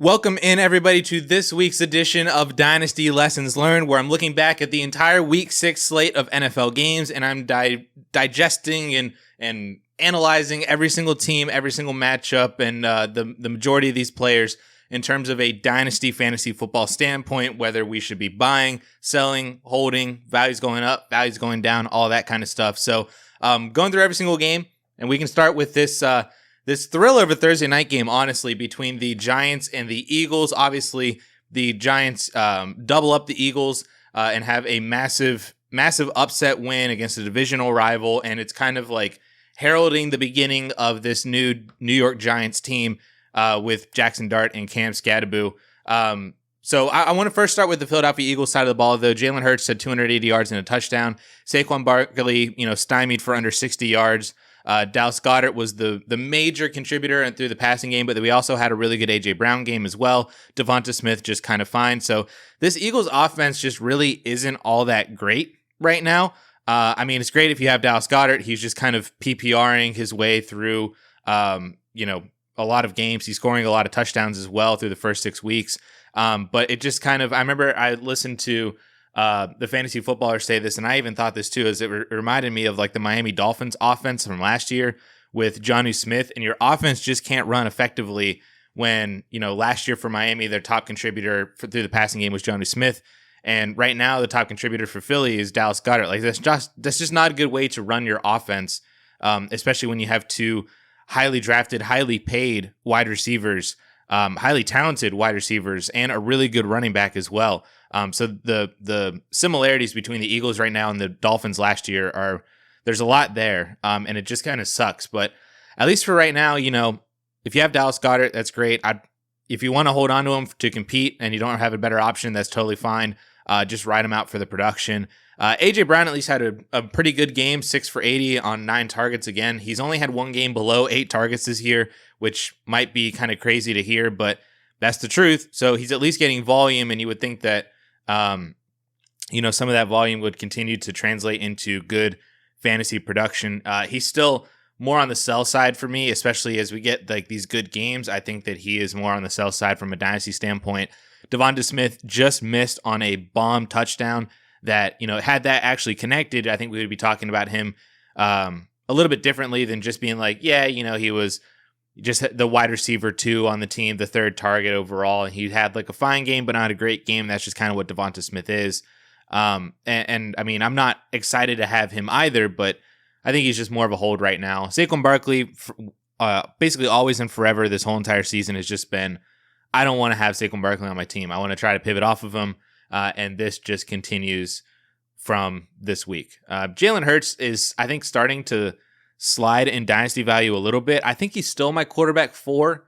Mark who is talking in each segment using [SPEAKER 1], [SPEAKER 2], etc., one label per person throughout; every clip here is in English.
[SPEAKER 1] Welcome in, everybody, to this week's edition of Dynasty Lessons Learned, where I'm looking back at the entire Week 6 slate of NFL games, and I'm digesting and analyzing every single team, every single matchup, and the majority of these players in terms of a Dynasty fantasy football standpoint, whether we should be buying, selling, holding, values going up, values going down, all that kind of stuff. So going through every single game, and we can start with this thriller of a Thursday night game, honestly, between the Giants and the Eagles. Obviously, the Giants double up the Eagles and have a massive upset win against a divisional rival, and it's kind of like heralding the beginning of this new New York Giants team with Jackson Dart and Cam Skattebo. So I want to first start with the Philadelphia Eagles side of the ball, though. Jalen Hurts had 280 yards and a touchdown. Saquon Barkley, stymied for under 60 yards. Dallas Goedert was the major contributor and through the passing game, but we also had a really good A.J. Brown game as well. Devonta Smith just kind of fine. So this Eagles offense just really isn't all that great right now. It's great if you have Dallas Goedert. He's just kind of PPRing his way through, a lot of games. He's scoring a lot of touchdowns as well through the first 6 weeks. But it just kind of, I remember I listened to the fantasy footballers say this, and I even thought this too, as it reminded me of like the Miami Dolphins offense from last year with Jonnu Smith, and your offense just can't run effectively when, last year for Miami, their top contributor through the passing game was Jonnu Smith. And right now, the top contributor for Philly is Dallas Goedert. Like that's just not a good way to run your offense, especially when you have two highly drafted, highly paid wide receivers, highly talented wide receivers, and a really good running back as well. So the similarities between the Eagles right now and the Dolphins last year there's a lot there, and it just kind of sucks. But at least for right now, if you have Dallas Goedert, that's great. If you want to hold on to him to compete and you don't have a better option, that's totally fine. Just ride him out for the production. A.J. Brown at least had a pretty good game, 6 for 80 on 9 targets again. He's only had one game below 8 targets this year, which might be kind of crazy to hear, but that's the truth. So he's at least getting volume, and you would think that some of that volume would continue to translate into good fantasy production. He's still more on the sell side for me, especially as we get like these good games. I think that he is more on the sell side from a dynasty standpoint. Devonta Smith just missed on a bomb touchdown that, had that actually connected, I think we would be talking about him a little bit differently than just being like, he was just the wide receiver 2 on the team, the third target overall, and he had like a fine game, but not a great game. That's just kind of what Devonta Smith is. I'm not excited to have him either, but I think he's just more of a hold right now. Saquon Barkley, basically always and forever, this whole entire season has just been, I don't want to have Saquon Barkley on my team. I want to try to pivot off of him, and this just continues from this week. Jalen Hurts is, I think, starting to slide in dynasty value a little bit. I think he's still my quarterback 4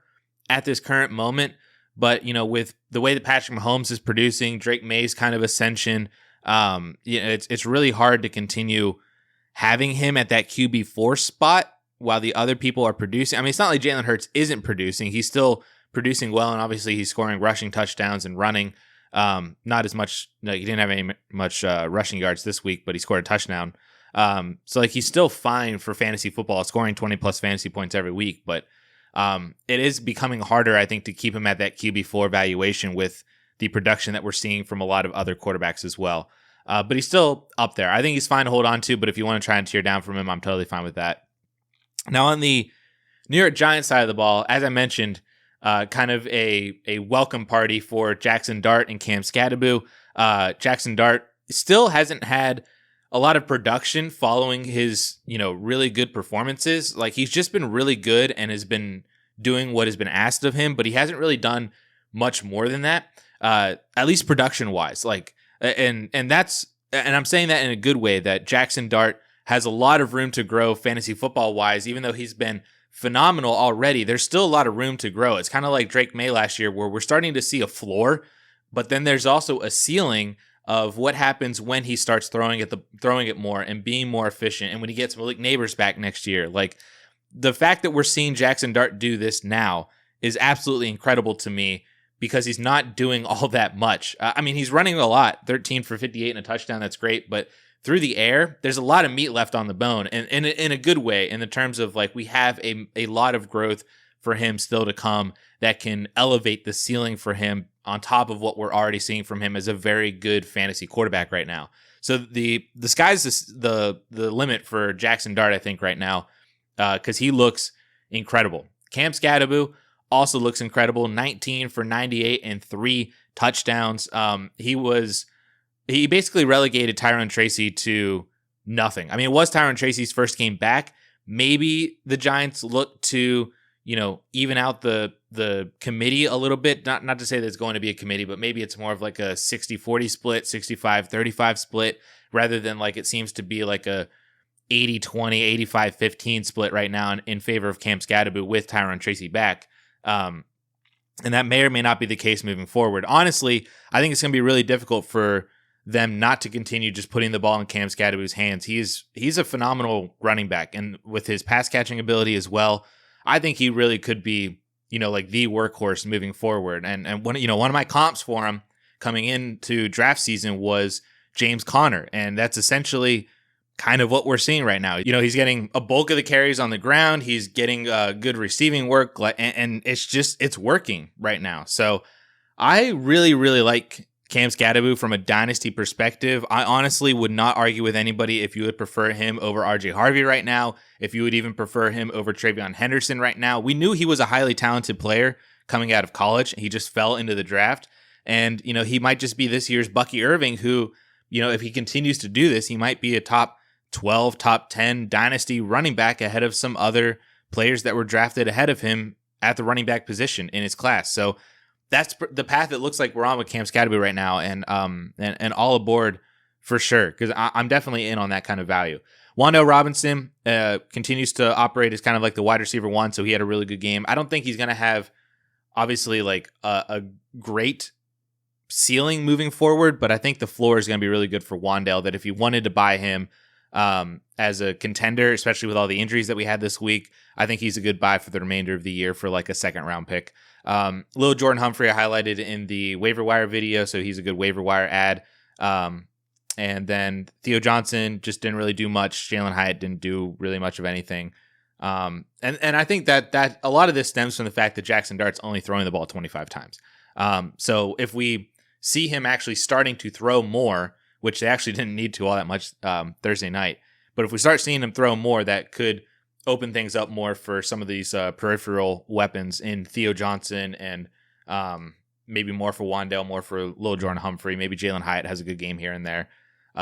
[SPEAKER 1] at this current moment, but with the way that Patrick Mahomes is producing, Drake May's kind of ascension, it's really hard to continue having him at that QB4 spot while the other people are producing. I mean, it's not like Jalen Hurts isn't producing. He's still producing well, and obviously he's scoring rushing touchdowns and running. Not as much. No, he didn't have much rushing yards this week, but he scored a touchdown. So he's still fine for fantasy football, scoring 20 plus fantasy points every week, but it is becoming harder, I think, to keep him at that QB4 valuation with the production that we're seeing from a lot of other quarterbacks as well. But he's still up there. I think he's fine to hold on to, but if you want to try and tear down from him, I'm totally fine with that. Now on the New York Giants side of the ball, as I mentioned, kind of a welcome party for Jaxson Dart and Cam Skattebo. Jaxson Dart still hasn't had a lot of production following his, really good performances. Like he's just been really good and has been doing what has been asked of him, but he hasn't really done much more than that. At least production wise, and I'm saying that in a good way, that Jaxson Dart has a lot of room to grow fantasy football wise, even though he's been phenomenal already. There's still a lot of room to grow. It's kind of like Drake May last year, where we're starting to see a floor, but then there's also a ceiling of what happens when he starts throwing it more and being more efficient, and when he gets Malik Neighbors back next year. Like the fact that we're seeing Jaxson Dart do this now is absolutely incredible to me, because he's not doing all that much. He's running a lot, 13 for 58 and a touchdown. That's great, but through the air, there's a lot of meat left on the bone, and in a good way, in the terms of like we have a lot of growth for him still to come that can elevate the ceiling for him on top of what we're already seeing from him as a very good fantasy quarterback right now. So the sky's the limit for Jackson Dart, I think, right now, because he looks incredible. Cam Skattebo also looks incredible. 19 for 98 and 3 touchdowns. He basically relegated Tyrone Tracy to nothing. I mean, it was Tyrone Tracy's first game back. Maybe the Giants look to, even out the committee a little bit. Not to say that it's going to be a committee, but maybe it's more of like a 60-40 split, 65-35 split, rather than like it seems to be like a 80-20, 85-15 split right now in favor of Cam Skattebo with Tyrone Tracy back. And that may or may not be the case moving forward. Honestly, I think it's going to be really difficult for them not to continue just putting the ball in Cam Skattebo's hands. He's a phenomenal running back, and with his pass catching ability as well, I think he really could be, like the workhorse moving forward. And one of my comps for him coming into draft season was James Conner, and that's essentially kind of what we're seeing right now. He's getting a bulk of the carries on the ground. He's getting good receiving work, and it's working right now. So I really, really like Cam Skattebo from a dynasty perspective. I honestly would not argue with anybody if you would prefer him over RJ Harvey right now, if you would even prefer him over Travion Henderson right now. We knew he was a highly talented player coming out of college. He just fell into the draft. And, he might just be this year's Bucky Irving, who, if he continues to do this, he might be a top 12, top 10 dynasty running back ahead of some other players that were drafted ahead of him at the running back position in his class. So that's the path it looks like we're on with Cam Skattebo right now, and all aboard for sure, because I'm definitely in on that kind of value. Wan'Dale Robinson continues to operate as kind of like the wide receiver one, so he had a really good game. I don't think he's going to have, obviously, like a great ceiling moving forward, but I think the floor is going to be really good for Wan'Dale, that if you wanted to buy him as a contender, especially with all the injuries that we had this week, I think he's a good buy for the remainder of the year for like a second round pick. Lil Jordan Humphrey I highlighted in the waiver wire video, so he's a good waiver wire ad. And then Theo Johnson just didn't really do much. Jalen Hyatt didn't do really much of anything. And I think that a lot of this stems from the fact that Jackson Dart's only throwing the ball 25 times. So if we see him actually starting to throw more, which they actually didn't need to all that much Thursday night, but if we start seeing him throw more, that could open things up more for some of these peripheral weapons in Theo Johnson, and maybe more for Wan'Dale, more for Lil Jordan Humphrey. Maybe Jalen Hyatt has a good game here and there,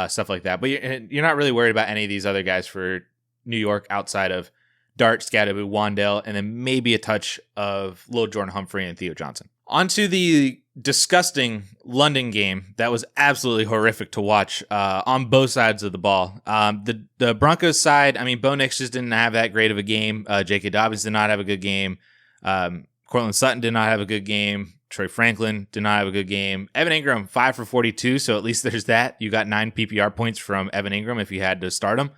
[SPEAKER 1] stuff like that. But you're not really worried about any of these other guys for New York outside of Dart, Skattebo, Wan'Dale, and then maybe a touch of Lil Jordan Humphrey and Theo Johnson. On to the disgusting London game that was absolutely horrific to watch on both sides of the ball. The Broncos side, I mean, Bo Nix just didn't have that great of a game. J.K. Dobbins did not have a good game. Cortland Sutton did not have a good game. Troy Franklin did not have a good game. Evan Ingram, 5 for 42, so at least there's that. You got 9 PPR points from Evan Ingram if you had to start him.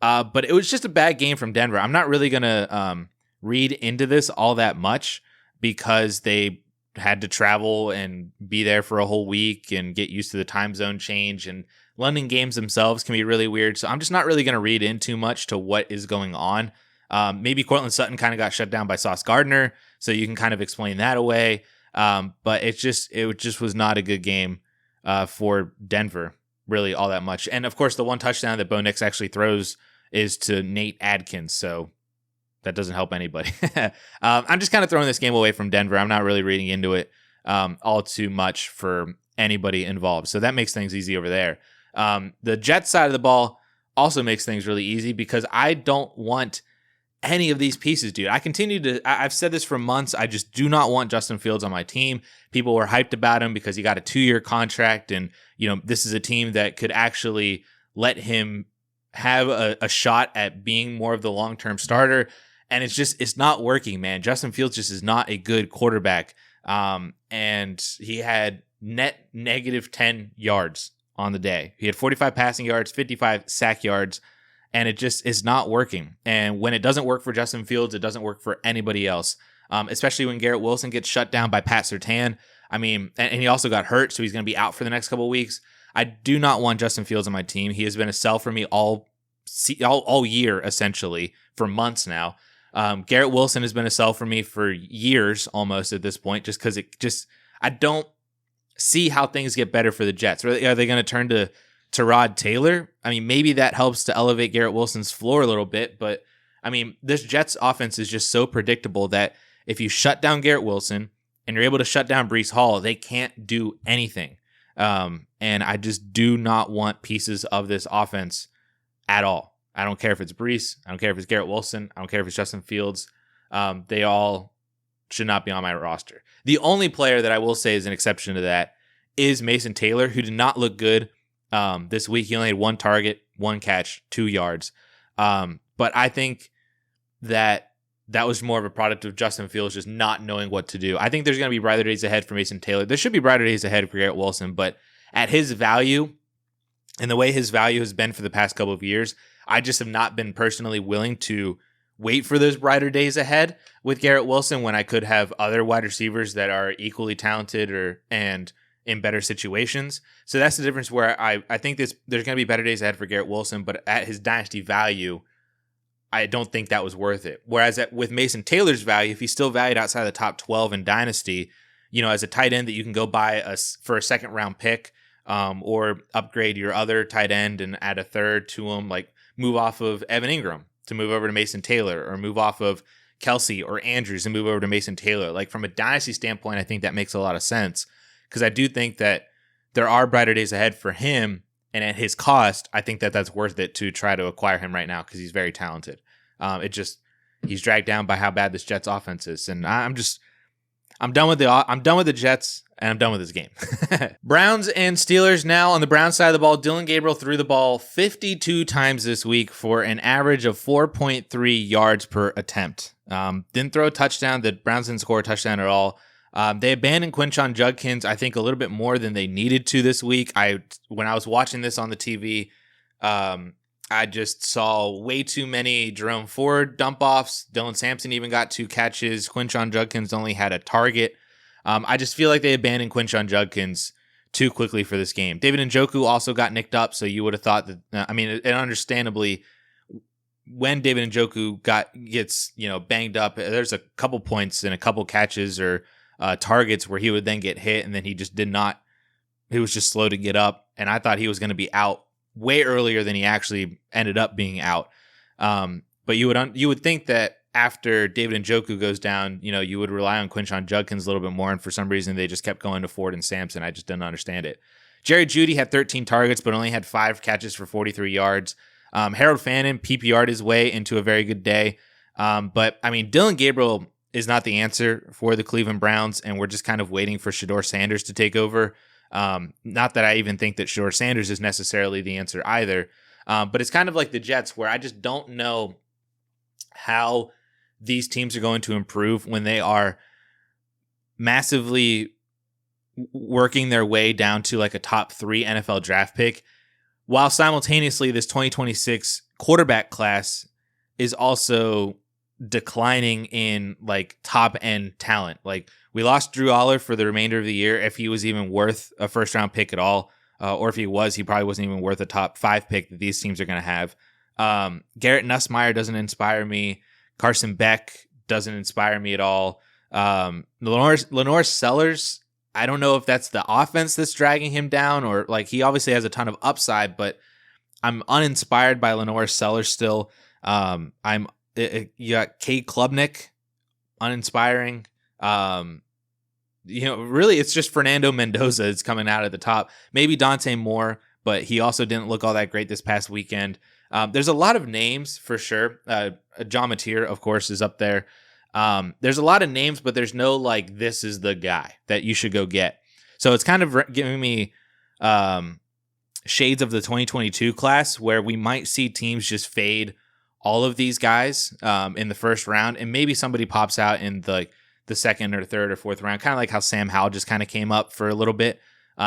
[SPEAKER 1] But it was just a bad game from Denver. I'm not really going to read into this all that much because they had to travel and be there for a whole week and get used to the time zone change, and London games themselves can be really weird. So I'm just not really going to read in too much to what is going on. Maybe Cortland Sutton kind of got shut down by Sauce Gardner, so you can kind of explain that away. But it just was not a good game for Denver, really all that much. And of course, the one touchdown that Bo Nix actually throws is to Nate Adkins. So that doesn't help anybody. I'm just kind of throwing this game away from Denver. I'm not really reading into it all too much for anybody involved. So that makes things easy over there. The Jets side of the ball also makes things really easy because I don't want any of these pieces, dude. I've said this for months. I just do not want Justin Fields on my team. People were hyped about him because he got a 2-year contract, and this is a team that could actually let him have a shot at being more of the long-term starter. And it's not working, man. Justin Fields just is not a good quarterback. And he had net negative 10 yards on the day. He had 45 passing yards, 55 sack yards, and it just is not working. And when it doesn't work for Justin Fields, it doesn't work for anybody else, especially when Garrett Wilson gets shut down by Pat Surtain. I mean, and he also got hurt, so he's going to be out for the next couple of weeks. I do not want Justin Fields on my team. He has been a sell for me all year, essentially, for months now. Garrett Wilson has been a sell for me for years almost at this point, just because I don't see how things get better for the Jets. Are they going to turn to Tyrod Taylor? I mean, maybe that helps to elevate Garrett Wilson's floor a little bit, but I mean, this Jets offense is just so predictable that if you shut down Garrett Wilson and you're able to shut down Breece Hall, they can't do anything. And I just do not want pieces of this offense at all. I don't care if it's Breece. I don't care if it's Garrett Wilson. I don't care if it's Justin Fields. They all should not be on my roster. The only player that I will say is an exception to that is Mason Taylor, who did not look good this week. He only had 1 target, 1 catch, 2 yards. But I think that was more of a product of Justin Fields just not knowing what to do. I think there's going to be brighter days ahead for Mason Taylor. There should be brighter days ahead for Garrett Wilson, but at his value and the way his value has been for the past couple of years, I just have not been personally willing to wait for those brighter days ahead with Garrett Wilson when I could have other wide receivers that are equally talented and in better situations. So that's the difference where I think there's going to be better days ahead for Garrett Wilson, but at his dynasty value, I don't think that was worth it. Whereas with Mason Taylor's value, if he's still valued outside of the top 12 in dynasty, as a tight end that you can go buy for a second round pick, or upgrade your other tight end and add a third to him, like move off of Evan Ingram to move over to Mason Taylor, or move off of Kelsey or Andrews and move over to Mason Taylor. Like from a dynasty standpoint, I think that makes a lot of sense because I do think that there are brighter days ahead for him. And at his cost, I think that that's worth it to try to acquire him right now because he's very talented. He's dragged down by how bad this Jets offense is, and I'm done with the Jets, and I'm done with this game. Browns and Steelers now. On the Browns side of the ball, Dylan Gabriel threw the ball 52 times this week for an average of 4.3 yards per attempt. Didn't throw a touchdown. The Browns didn't score a touchdown at all. They abandoned Quinshon Judkins, I think, a little bit more than they needed to this week. When I was watching this on the TV, I just saw way too many Jerome Ford dump-offs. Dylan Sampson even got 2 catches. Quinshon Judkins only had a target. I just feel like they abandoned Quinshon Judkins too quickly for this game. David Njoku also got nicked up, so you would have thought that, and understandably, when David Njoku gets banged up, there's a couple points and a couple catches or targets where he would then get hit, and then he just did not. He was just slow to get up, and I thought he was going to be out way earlier than he actually ended up being out. But you would think that after David Njoku goes down, you would rely on Quinshon Judkins a little bit more, and for some reason they just kept going to Ford and Sampson. I just didn't understand it. Jerry Jeudy had 13 targets, but only had 5 catches for 43 yards. Harold Fannin PPR'd his way into a very good day. But Dylan Gabriel is not the answer for the Cleveland Browns, and we're just kind of waiting for Shedeur Sanders to take over. Not that I even think that Shedeur Sanders is necessarily the answer either. But it's kind of like the Jets, where I just don't know how these teams are going to improve when they are massively working their way down to like a top 3 NFL draft pick, while simultaneously this 2026 quarterback class is also declining in like top end talent. Like we lost Drew Aller for the remainder of the year, if he was even worth a first round pick at all, or if he was, he probably wasn't even worth a top 5 pick that these teams are going to have. Garrett Nussmeier doesn't inspire me. Carson Beck doesn't inspire me at all. Lenore Sellers, I don't know if that's the offense that's dragging him down, or like he obviously has a ton of upside, but I'm uninspired by Lenore Sellers still. You got Cade Klubnik, uninspiring. Really it's just Fernando Mendoza is coming out at the top. Maybe Dante Moore, but he also didn't look all that great this past weekend. There's a lot of names for sure. John Mateer, of course, is up there. There's a lot of names, but there's no like, this is the guy that you should go get. So it's kind of giving me shades of the 2022 class, where we might see teams just fade all of these guys in the first round, and maybe somebody pops out in the second or third or fourth round, kind of like how Sam Howell just kind of came up for a little bit.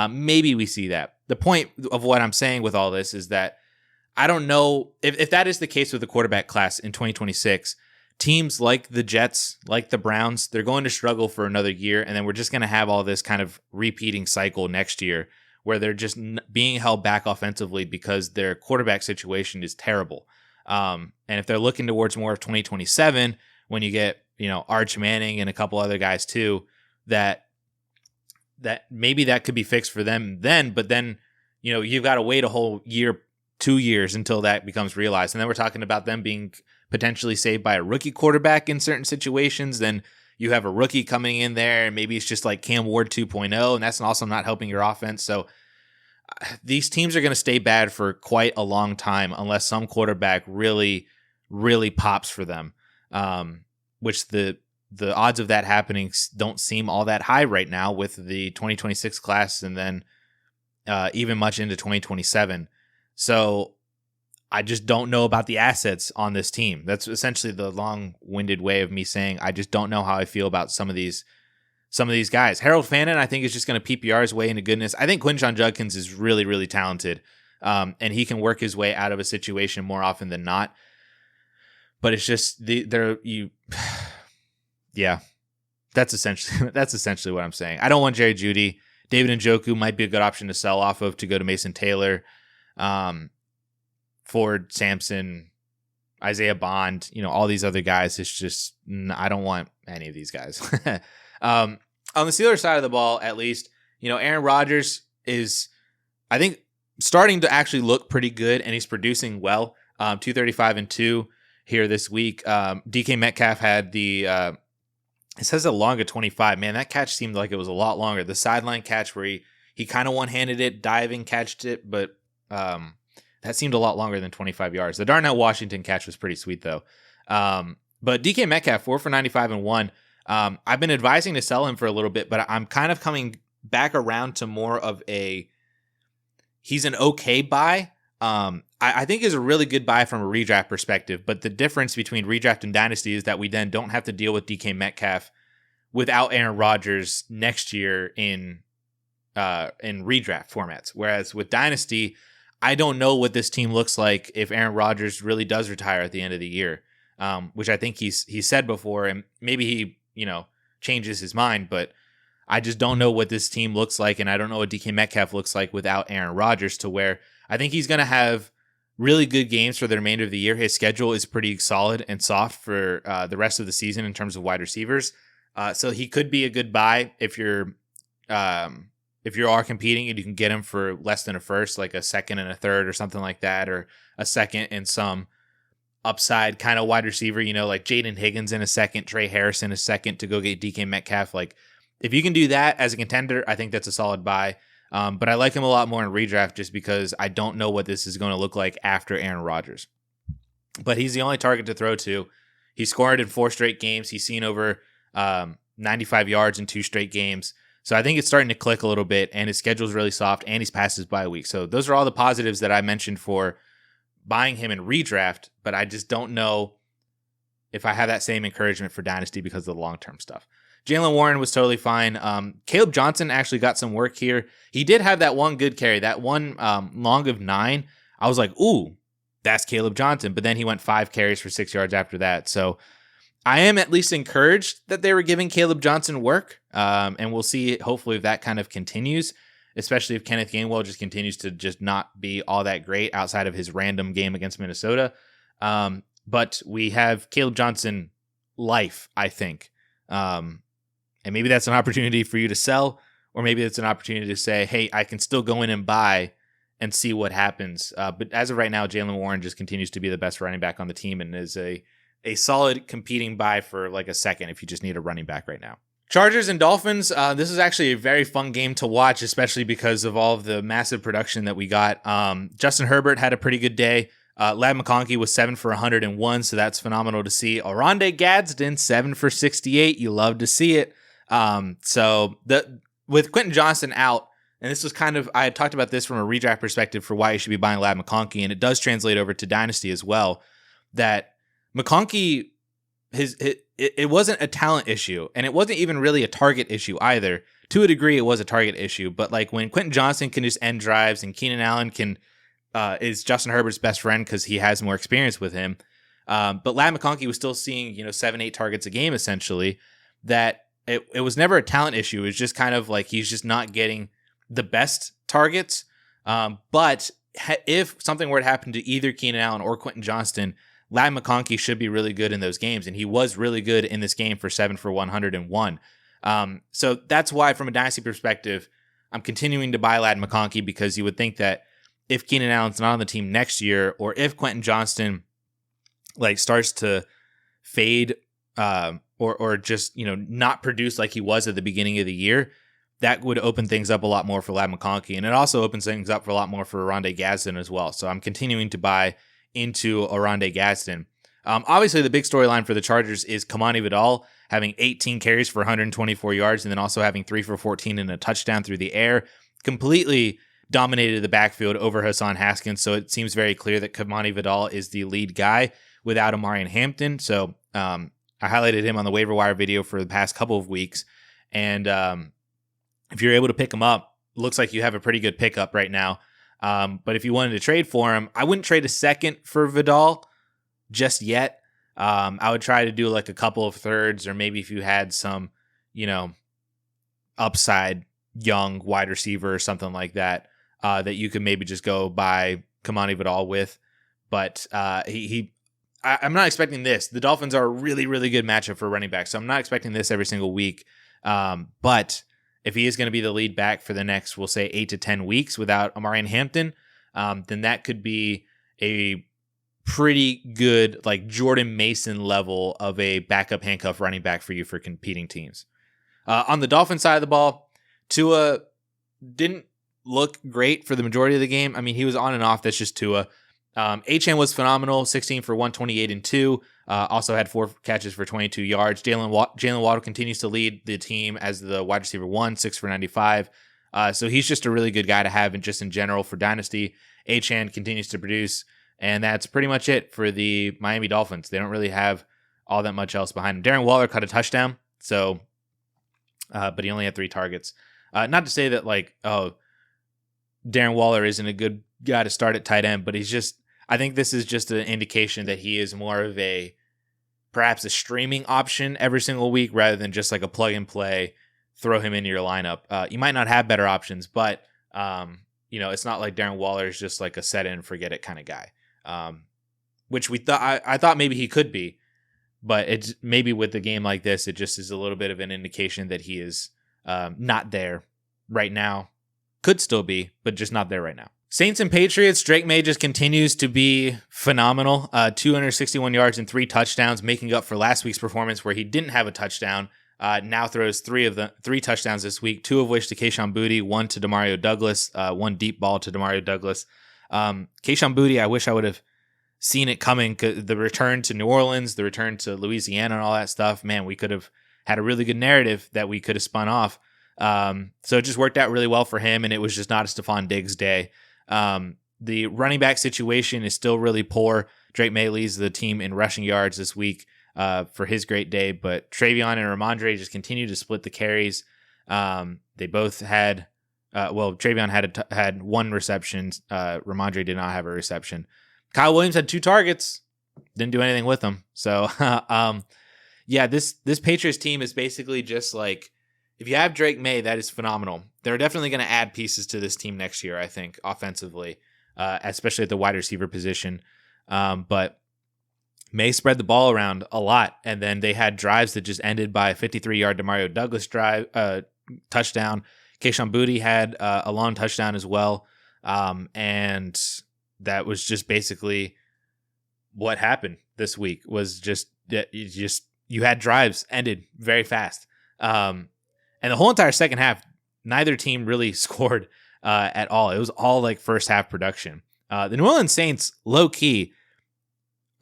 [SPEAKER 1] Maybe we see that. The point of what I'm saying with all this is that I don't know if that is the case with the quarterback class in 2026. Teams like the Jets, like the Browns, they're going to struggle for another year, and then we're just going to have all this kind of repeating cycle next year where they're just being held back offensively because their quarterback situation is terrible. And if they're looking towards more of 2027, when you get, Arch Manning and a couple other guys too, that maybe that could be fixed for them then, but then, you've got to wait a whole year, 2 years until that becomes realized. And then we're talking about them being potentially saved by a rookie quarterback in certain situations. Then you have a rookie coming in there, and maybe it's just like Cam Ward 2.0, and that's also not helping your offense. So these teams are going to stay bad for quite a long time unless some quarterback really, really pops for them, which the odds of that happening don't seem all that high right now with the 2026 class and then even much into 2027. So I just don't know about the assets on this team. That's essentially the long-winded way of me saying I just don't know how I feel about some of these guys. Harold Fannin, I think, is just going to PPR his way into goodness. I think Quinshon Judkins is really, really talented, and he can work his way out of a situation more often than not. But it's just yeah, that's essentially what I'm saying. I don't want Jerry Jeudy. David Njoku might be a good option to sell off of to go to Mason Taylor. Ford, Sampson, Isaiah Bond, all these other guys. It's just, I don't want any of these guys. On the Steelers side of the ball, at least, Aaron Rodgers is, I think, starting to actually look pretty good, and he's producing well. 235-2 here this week. DK Metcalf had it says a longer 25. Man, that catch seemed like it was a lot longer. The sideline catch where he kind of one-handed it, diving, catched it, but that seemed a lot longer than 25 yards. The Darnell Washington catch was pretty sweet, though. But DK Metcalf, 4 for 95 and 1. I've been advising to sell him for a little bit, but I'm kind of coming back around to more of he's an okay buy. I think is a really good buy from a redraft perspective, but the difference between redraft and Dynasty is that we then don't have to deal with DK Metcalf without Aaron Rodgers next year in redraft formats. Whereas with Dynasty, I don't know what this team looks like if Aaron Rodgers really does retire at the end of the year, which I think he said before, and maybe he changes his mind, but I just don't know what this team looks like, and I don't know what DK Metcalf looks like without Aaron Rodgers, to where I think he's going to have really good games for the remainder of the year. His schedule is pretty solid and soft for the rest of the season in terms of wide receivers. So he could be a good buy if you are competing and you can get him for less than a first, like a second and a third or something like that, or a second and some upside kind of wide receiver, like Jaden Higgins in a second, Trey Harrison a second to go get DK Metcalf. Like, if you can do that as a contender, I think that's a solid buy. But I like him a lot more in redraft just because I don't know what this is going to look like after Aaron Rodgers. But he's the only target to throw to. He scored in 4 straight games. He's seen over 95 yards in 2 straight games. So I think it's starting to click a little bit, and his schedule is really soft, and he's past his bye week. So those are all the positives that I mentioned for buying him in redraft, but I just don't know if I have that same encouragement for Dynasty because of the long-term stuff. Jaylen Warren was totally fine. Caleb Johnson actually got some work here. He did have that one good carry, that one long of 9. I was like, ooh, that's Caleb Johnson. But then he went 5 carries for 6 yards after that. So I am at least encouraged that they were giving Caleb Johnson work. And we'll see, hopefully, if that kind of continues, especially if Kenneth Gainwell just continues to just not be all that great outside of his random game against Minnesota. But we have Caleb Johnson life, I think. And maybe that's an opportunity for you to sell, or maybe it's an opportunity to say, hey, I can still go in and buy and see what happens. But as of right now, Jaylen Warren just continues to be the best running back on the team and is a solid competing buy for like a second if you just need a running back right now. Chargers and Dolphins, this is actually a very fun game to watch, especially because of all of the massive production that we got. Justin Herbert had a pretty good day. Ladd McConkey was 7 for 101, so that's phenomenal to see. Oronde Gadsden, 7 for 68. You love to see it. With Quentin Johnston out, and this was I had talked about this from a redraft perspective for why you should be buying Ladd McConkey, and it does translate over to Dynasty as well, that McConkey, it wasn't a talent issue, and it wasn't even really a target issue either. To a degree, it was a target issue, but like when Quentin Johnston can just end drives and Keenan Allen is Justin Herbert's best friend because he has more experience with him. But Ladd McConkey was still seeing, 7-8 targets a game, essentially, that it was never a talent issue. It was just kind of like he's just not getting the best targets. But if something were to happen to either Keenan Allen or Quentin Johnston, Ladd McConkey should be really good in those games, and he was really good in this game for 7 for 101. So that's why, from a dynasty perspective, I'm continuing to buy Ladd McConkey, because you would think that if Keenan Allen's not on the team next year, or if Quentin Johnston starts to fade or just not produce like he was at the beginning of the year, that would open things up a lot more for Ladd McConkey, and it also opens things up for a lot more for Oronde Gadsden as well. So I'm continuing to buy into Oronde Gadsden. Obviously, the big storyline for the Chargers is Kamani Vidal having 18 carries for 124 yards, and then also having 3 for 14 and a touchdown through the air. Completely dominated the backfield over Hassan Haskins, so it seems very clear that Kamani Vidal is the lead guy without Amarian Hampton. So I highlighted him on the waiver wire video for the past couple of weeks, and if you're able to pick him up, looks like you have a pretty good pickup right now. But if you wanted to trade for him, I wouldn't trade a second for Vidal just yet. I would try to do like a couple of thirds, or maybe if you had some, upside young wide receiver or something like that, that you could maybe just go buy Kamani Vidal with. But I'm not expecting this. The Dolphins are a really, really good matchup for running back, so I'm not expecting this every single week. But if he is going to be the lead back for the next, we'll say 8 to 10 weeks without Amarian Hampton, then that could be a pretty good, like Jordan Mason level of a backup handcuff running back for you for competing teams. On the Dolphins side of the ball, Tua didn't look great for the majority of the game. I mean, he was on and off. That's just Tua. Achane was phenomenal, 16 for 128 and 2. Also had 4 catches for 22 yards. Jalen Waddle continues to lead the team as the wide receiver 1, 6 for 95. So he's just a really good guy to have, and just in general for Dynasty. Achane continues to produce, and that's pretty much it for the Miami Dolphins. They don't really have all that much else behind him. Darren Waller caught a touchdown, so but he only had 3 targets. Not to say that Darren Waller isn't a good guy to start at tight end, but I think this is just an indication that he is more of perhaps a streaming option every single week, rather than just like a plug and play, throw him into your lineup. You might not have better options, but it's not like Darren Waller is just like a set it and forget it kind of guy. Which I thought maybe he could be, but it's maybe with a game like this, it just is a little bit of an indication that he is not there right now. Could still be, but just not there right now. Saints and Patriots, Drake May just continues to be phenomenal. 261 yards and 3 touchdowns, making up for last week's performance where he didn't have a touchdown. Now throws 3 touchdowns this week, 2 of which to Kayshon Boutte, 1 to Demario Douglas, 1 deep ball to Demario Douglas. Kayshon Boutte, I wish I would have seen it coming. The return to New Orleans, the return to Louisiana and all that stuff, man, we could have had a really good narrative that we could have spun off. So it just worked out really well for him, and it was just not a Stephon Diggs day. The running back situation is still really poor. Drake May leads the team in rushing yards this week for his great day, but Travion and Ramondre just continue to split the carries. They both had, Travion had 1 reception. Ramondre did not have a reception. Kyle Williams had 2 targets, didn't do anything with them. So, this Patriots team is basically just like, if you have Drake May, that is phenomenal. They're definitely going to add pieces to this team next year, I think, offensively, especially at the wide receiver position. But May spread the ball around a lot, and then they had drives that just ended by a 53-yard Demario Douglas touchdown. Kayshon Boutte had a long touchdown as well, and that was just basically what happened this week. Was just you had drives ended very fast. And the whole entire second half, neither team really scored at all. It was all like first half production. The New Orleans Saints, low key,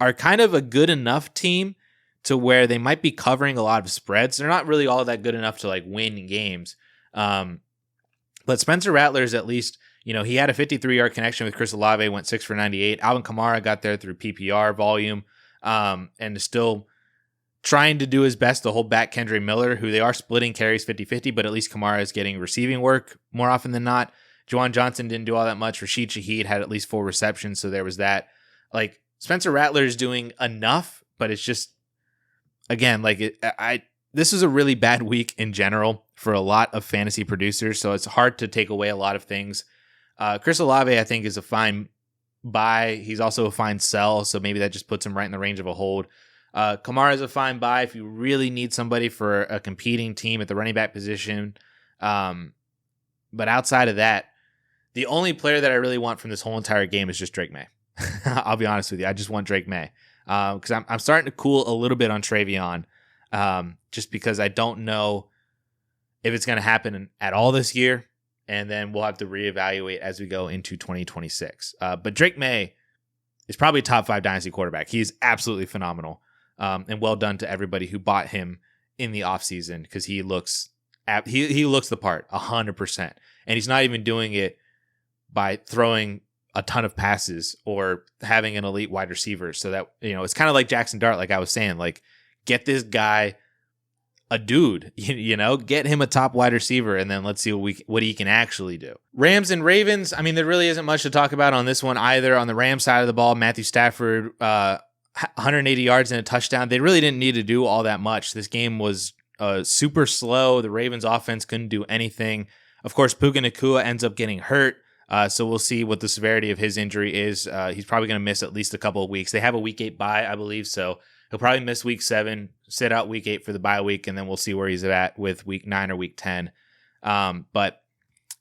[SPEAKER 1] are kind of a good enough team to where they might be covering a lot of spreads. They're not really all that good enough to like win games. But Spencer Rattler's at least, he had a 53-yard connection with Chris Olave, went 6 for 98. Alvin Kamara got there through PPR volume, and is still trying to do his best to hold back Kendre Miller, who they are splitting carries 50-50, but at least Kamara is getting receiving work more often than not. Juwan Johnson didn't do all that much. Rashid Shaheed had at least 4 receptions, so there was that. Like, Spencer Rattler is doing enough, but it's just, again, this is a really bad week in general for a lot of fantasy producers, so it's hard to take away a lot of things. Chris Olave, I think, is a fine buy. He's also a fine sell, so maybe that just puts him right in the range of a hold. Kamara is a fine buy if you really need somebody for a competing team at the running back position. But outside of that, the only player that I really want from this whole entire game is just Drake May. I'll be honest with you. I just want Drake May because I'm starting to cool a little bit on Travion just because I don't know if it's going to happen at all this year. And then we'll have to reevaluate as we go into 2026. But Drake May is probably a top 5 dynasty quarterback. He is absolutely phenomenal. And well done to everybody who bought him in the offseason because he looks the part 100%. And he's not even doing it by throwing a ton of passes or having an elite wide receiver. So that, it's kind of like Jackson Dart, like I was saying, like get this guy a dude, get him a top wide receiver, and then let's see what he can actually do. Rams and Ravens, I mean, there really isn't much to talk about on this one either. On the Rams side of the ball, Matthew Stafford, 180 yards and a touchdown. They really didn't need to do all that much. This game was super slow. The Ravens offense couldn't do anything. Of course, Puka Nacua ends up getting hurt. So we'll see what the severity of his injury is. He's probably going to miss at least a couple of weeks. They have a week 8 bye, I believe. So he'll probably miss week 7, sit out week 8 for the bye week, and then we'll see where he's at with week 9 or week 10. But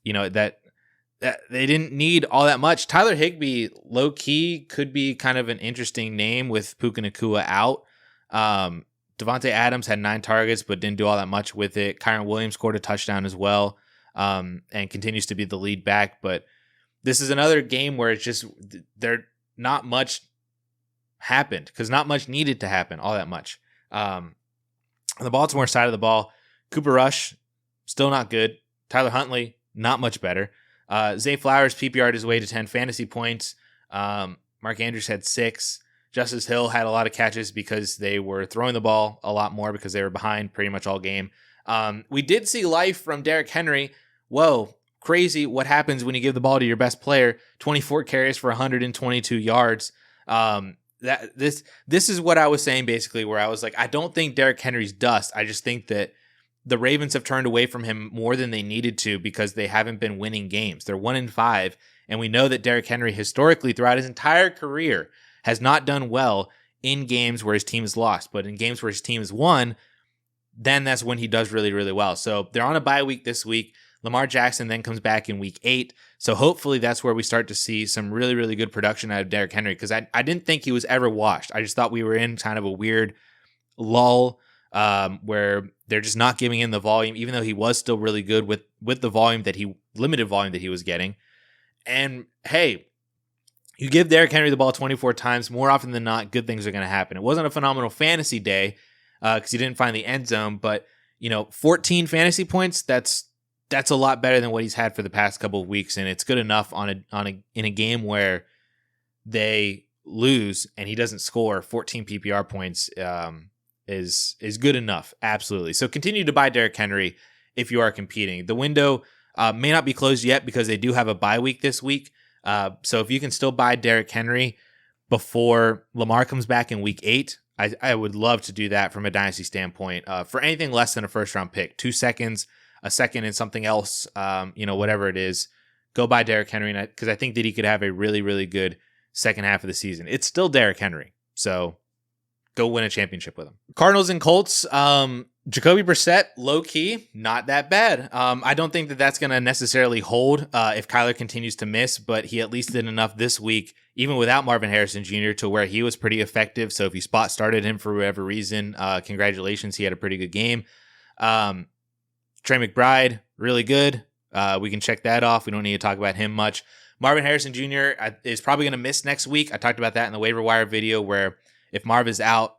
[SPEAKER 1] that they didn't need all that much. Tyler Higbee, low key, could be kind of an interesting name with Puka Nacua out. Devontae Adams had 9 targets, but didn't do all that much with it. Kyron Williams scored a touchdown as well, and continues to be the lead back. But this is another game where it's just not much happened because not much needed to happen all that much. On the Baltimore side of the ball, Cooper Rush, still not good. Tyler Huntley, not much better. Zay Flowers PPR'd his way to 10 fantasy points. Mark Andrews had 6. Justice Hill had a lot of catches because they were throwing the ball a lot more because they were behind pretty much all game. We did see life from Derrick Henry. Whoa, crazy what happens when you give the ball to your best player. 24 carries for 122 yards. This is what I was saying basically, where I was like, I don't think Derrick Henry's dust. I just think that the Ravens have turned away from him more than they needed to because they haven't been winning games. They're 1-5, and we know that Derrick Henry historically throughout his entire career has not done well in games where his team has lost, but in games where his team has won, then that's when he does really, really well. So they're on a bye week this week. Lamar Jackson then comes back in week 8. So hopefully that's where we start to see some really, really good production out of Derrick Henry because I didn't think he was ever washed. I just thought we were in kind of a weird lull where they're just not giving him the volume, even though he was still really good with the limited volume that he was getting. And hey, you give Derrick Henry the ball 24 times, more often than not, good things are going to happen. It wasn't a phenomenal fantasy day because he didn't find the end zone, but 14 fantasy points, that's a lot better than what he's had for the past couple of weeks, and it's good enough in a game where they lose and he doesn't score 14 PPR points is good enough, absolutely. So continue to buy Derrick Henry if you are competing. The window may not be closed yet because they do have a bye week this week. So if you can still buy Derrick Henry before Lamar comes back in week 8, I would love to do that from a dynasty standpoint. For anything less than a first-round pick, 2 seconds, a second and something else, whatever it is, go buy Derrick Henry because I think that he could have a really, really good second half of the season. It's still Derrick Henry, so go win a championship with him. Cardinals and Colts, Jacoby Brissett, low-key, not that bad. I don't think that that's going to necessarily hold if Kyler continues to miss, but he at least did enough this week, even without Marvin Harrison Jr., to where he was pretty effective. So if you spot started him for whatever reason, congratulations, he had a pretty good game. Trey McBride, really good. We can check that off. We don't need to talk about him much. Marvin Harrison Jr. is probably going to miss next week. I talked about that in the waiver wire video where if Marv is out,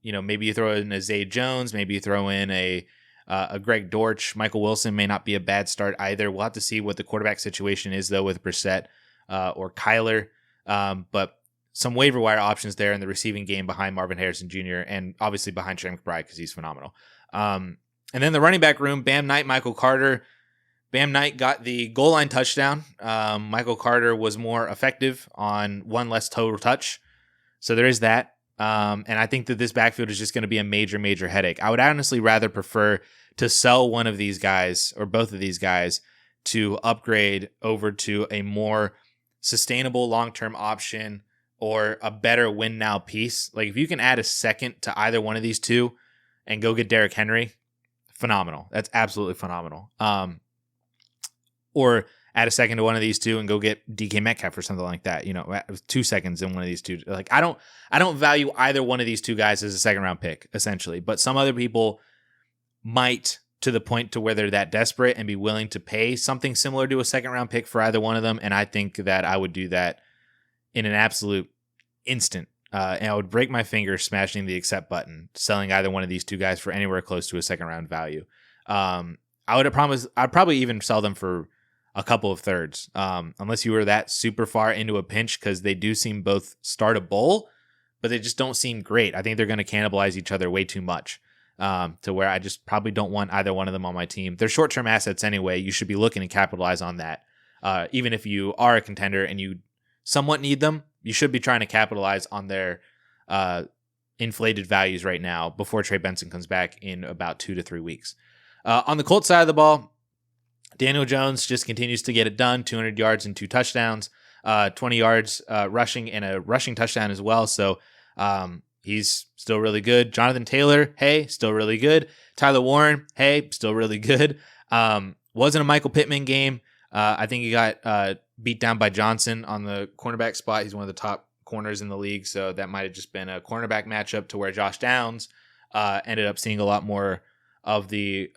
[SPEAKER 1] maybe you throw in a Zay Jones, maybe you throw in a Greg Dortch. Michael Wilson may not be a bad start either. We'll have to see what the quarterback situation is, though, with Brissett or Kyler. But some waiver wire options there in the receiving game behind Marvin Harrison Jr. and obviously behind Trey McBride because he's phenomenal. And then the running back room, Bam Knight, Michael Carter. Bam Knight got the goal line touchdown. Michael Carter was more effective on one less total touch. So there is that. And I think that this backfield is just going to be a major, major headache. I would honestly rather prefer to sell one of these guys or both of these guys to upgrade over to a more sustainable long-term option or a better win now piece, like if you can add a second to either one of these two and go get Derrick Henry, phenomenal. That's absolutely phenomenal. Or add a second to one of these two and go get DK Metcalf or something like that. 2 seconds in one of these two. Like I don't value either one of these two guys as a second round pick, essentially. But some other people might, to the point to where they're that desperate and be willing to pay something similar to a second round pick for either one of them. And I think that I would do that in an absolute instant. And I would break my finger smashing the accept button, selling either one of these two guys for anywhere close to a second round value. I'd probably even sell them for a couple of thirds, unless you were that super far into a pinch, because they do seem both startable, but they just don't seem great. I think they're going to cannibalize each other way too much, to where I just probably don't want either one of them on my team. They're short-term assets anyway. You should be looking to capitalize on that. Even if you are a contender and you somewhat need them, you should be trying to capitalize on their inflated values right now before Trey Benson comes back in about 2 to 3 weeks. On the Colts side of the ball, Daniel Jones just continues to get it done. 200 yards and 2 touchdowns, 20 yards rushing and a rushing touchdown as well. So he's still really good. Jonathan Taylor, hey, still really good. Tyler Warren, hey, still really good. Wasn't a Michael Pittman game. I think he got beat down by Johnson on the cornerback spot. He's one of the top corners in the league, so that might have just been a cornerback matchup to where Josh Downs ended up seeing a lot more of the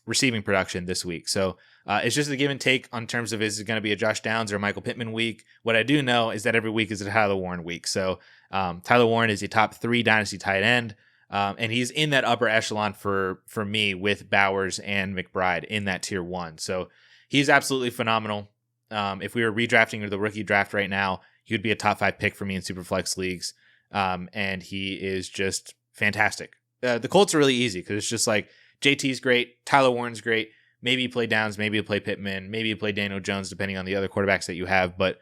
[SPEAKER 1] receiving production this week. So it's just a give and take on terms of, is it going to be a Josh Downs or a Michael Pittman week? What I do know is that every week is a Tyler Warren week. So Tyler Warren is a top 3 dynasty tight end, and he's in that upper echelon for me with Bowers and McBride in that tier 1. So he's absolutely phenomenal. If we were redrafting the rookie draft right now, he would be a top 5 pick for me in Superflex leagues, and he is just fantastic. The Colts are really easy because it's just like JT's great, Tyler Warren's great. Maybe you play Downs, maybe you play Pittman, maybe you play Daniel Jones, depending on the other quarterbacks that you have. But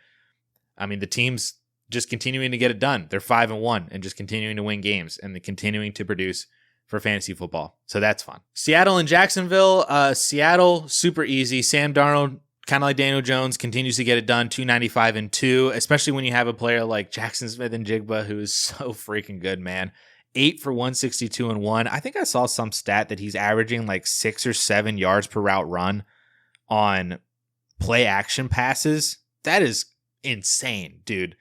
[SPEAKER 1] I mean, the team's just continuing to get it done. They're 5-1 and just continuing to win games, and they're continuing to produce for fantasy football. So that's fun. Seattle and Jacksonville. Seattle, super easy. Sam Darnold, kind of like Daniel Jones, continues to get it done. 295 and 2, especially when you have a player like Jaxon Smith-Njigba, who is so freaking good, man. 8 for 162 and 1. I think I saw some stat that he's averaging like 6 or 7 yards per route run on play action passes. That is insane, dude.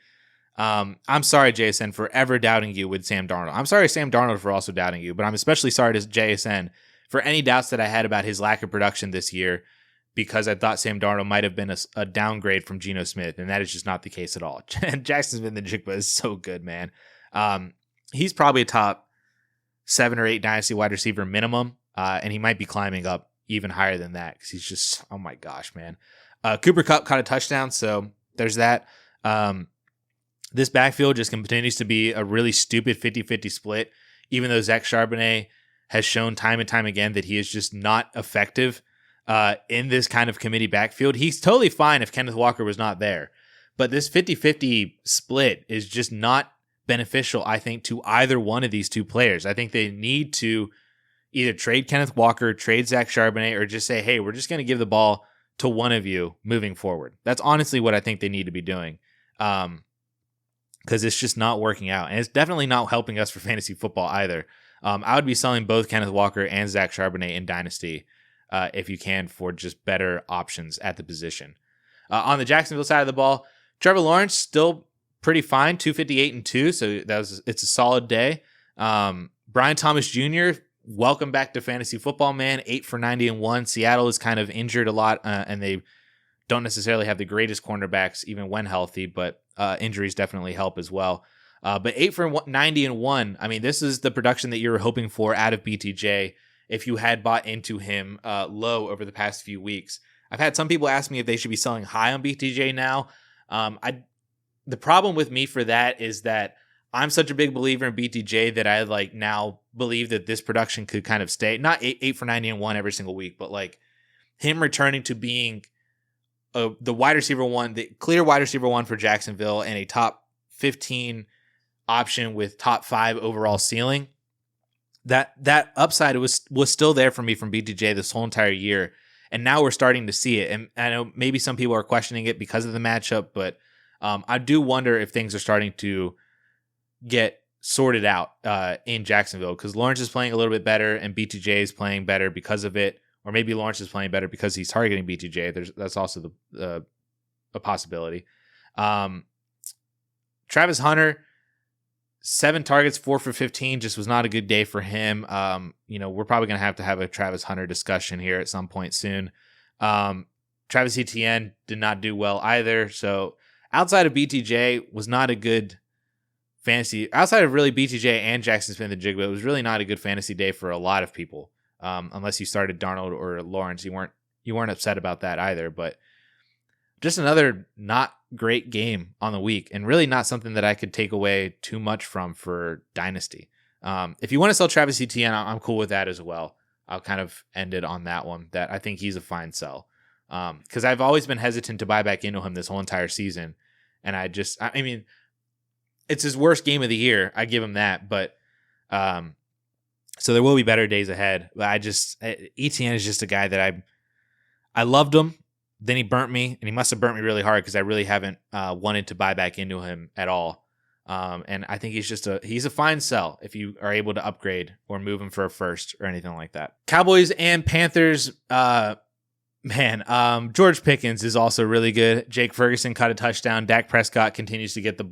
[SPEAKER 1] I'm sorry, JSN, for ever doubting you with Sam Darnold. I'm sorry, Sam Darnold, for also doubting you, but I'm especially sorry to JSN for any doubts that I had about his lack of production this year, because I thought Sam Darnold might have been a downgrade from Geno Smith, and that is just not the case at all. Jaxon Smith-Njigba is so good, man. He's probably a top 7 or 8 dynasty wide receiver minimum, and he might be climbing up even higher than that because he's just, oh my gosh, man. Cooper Kupp caught a touchdown, so there's that. This backfield just continues to be a really stupid 50-50 split, even though Zach Charbonnet has shown time and time again that he is just not effective in this kind of committee backfield. He's totally fine if Kenneth Walker was not there, but this 50-50 split is just not beneficial, I think, to either one of these two players. I think they need to either trade Kenneth Walker, trade Zach Charbonnet, or just say, hey, we're just going to give the ball to one of you moving forward. That's honestly what I think they need to be doing, because it's just not working out. And it's definitely not helping us for fantasy football either. I would be selling both Kenneth Walker and Zach Charbonnet in Dynasty if you can, for just better options at the position. On the Jacksonville side of the ball, Trevor Lawrence still pretty fine, 258 and 2, so it's a solid day. Brian Thomas Jr., welcome back to fantasy football, man. 8 for 90 and 1. Seattle is kind of injured a lot, and they don't necessarily have the greatest cornerbacks even when healthy, but injuries definitely help as well. But 8 for 90 and 1, I mean, this is the production that you were hoping for out of BTJ if you had bought into him low over the past few weeks. I've had some people ask me if they should be selling high on BTJ now. The problem with me for that is that I'm such a big believer in BTJ that I now believe that this production could kind of stay, not 8 for 90 and 1 every single week, but him returning to being the wide receiver 1, the clear wide receiver 1 for Jacksonville, and a top 15 option with top 5 overall ceiling. That upside was still there for me from BTJ this whole entire year. And now we're starting to see it. And I know maybe some people are questioning it because of the matchup, but I do wonder if things are starting to get sorted out in Jacksonville, because Lawrence is playing a little bit better and BTJ is playing better because of it. Or maybe Lawrence is playing better because he's targeting BTJ. That's also a possibility. Travis Hunter, 7 targets, 4 for 15, just was not a good day for him. We're probably going to have a Travis Hunter discussion here at some point soon. Travis Etienne did not do well either. So outside of BTJ, was not a good fantasy. Outside of really BTJ and Jaxon Smith-Njigba, it was really not a good fantasy day for a lot of people. Unless you started Darnold or Lawrence, you weren't upset about that either. But just another not great game on the week, and really not something that I could take away too much from for Dynasty. If you want to sell Travis Etienne, I'm cool with that as well. I'll kind of end it on that one, that I think he's a fine sell. Because I've always been hesitant to buy back into him this whole entire season. And I mean, it's his worst game of the year. I give him that. But so there will be better days ahead. But Etienne is just a guy that I loved him. Then he burnt me, and he must have burnt me really hard because I really haven't wanted to buy back into him at all. And I think he's a fine sell if you are able to upgrade or move him for a first or anything like that. Cowboys and Panthers, George Pickens is also really good. Jake Ferguson caught a touchdown. Dak Prescott continues to get it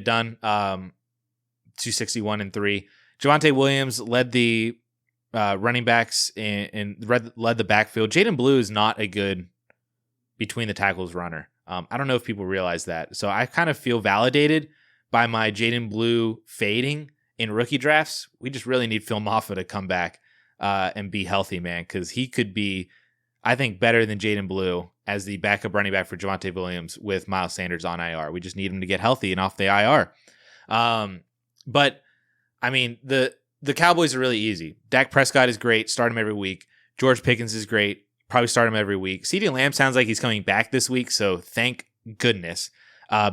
[SPEAKER 1] done. 261 and 3. Javonte Williams led the running backs and led the backfield. Jaden Blue is not a good between the tackles runner. I don't know if people realize that. So I kind of feel validated by my Jaden Blue fading in rookie drafts. We just really need Phil Maffa to come back and be healthy, man, because he could be, I think, better than Jaden Blue as the backup running back for Javonte Williams with Miles Sanders on IR. We just need him to get healthy and off the IR. But, I mean, the Cowboys are really easy. Dak Prescott is great. Start him every week. George Pickens is great. Probably start him every week. CeeDee Lamb sounds like he's coming back this week, so thank goodness,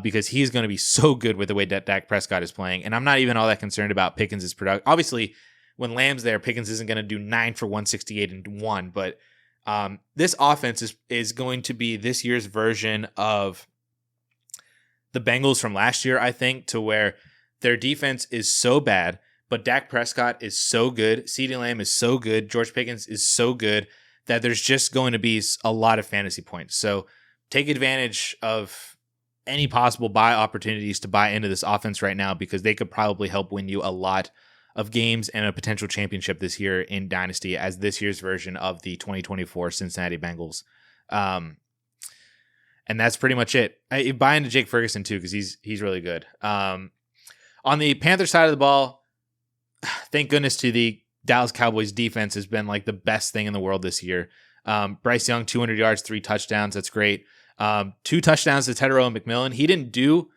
[SPEAKER 1] because he's going to be so good with the way that Dak Prescott is playing. And I'm not even all that concerned about Pickens' production. Obviously, when Lamb's there, Pickens isn't going to do 9 for 168 and 1, but this offense is going to be this year's version of the Bengals from last year, I think, to where their defense is so bad, but Dak Prescott is so good, CeeDee Lamb is so good, George Pickens is so good, that there's just going to be a lot of fantasy points. So take advantage of any possible buy opportunities to buy into this offense right now, because they could probably help win you a lot of games and a potential championship this year in Dynasty as this year's version of the 2024 Cincinnati Bengals. And that's pretty much it. I buy into Jake Ferguson too, because he's really good. On the Panther side of the ball, thank goodness to the Dallas Cowboys defense has been like the best thing in the world this year. Bryce Young, 200 yards, 3 touchdowns. That's great. 2 touchdowns to Tedero and McMillan. He didn't do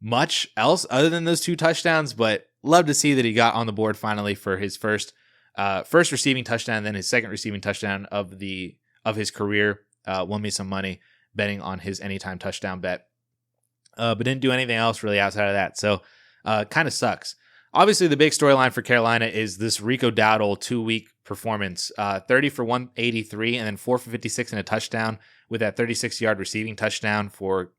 [SPEAKER 1] much else other than those 2 touchdowns, but love to see that he got on the board finally for his first receiving touchdown, then his second receiving touchdown of his career. Won me some money betting on his anytime touchdown bet, but didn't do anything else really outside of that. So kind of sucks. Obviously, the big storyline for Carolina is this Rico Dowdle 2-week performance. 30 for 183 and then 4 for 56 and a touchdown with that 36-yard receiving touchdown for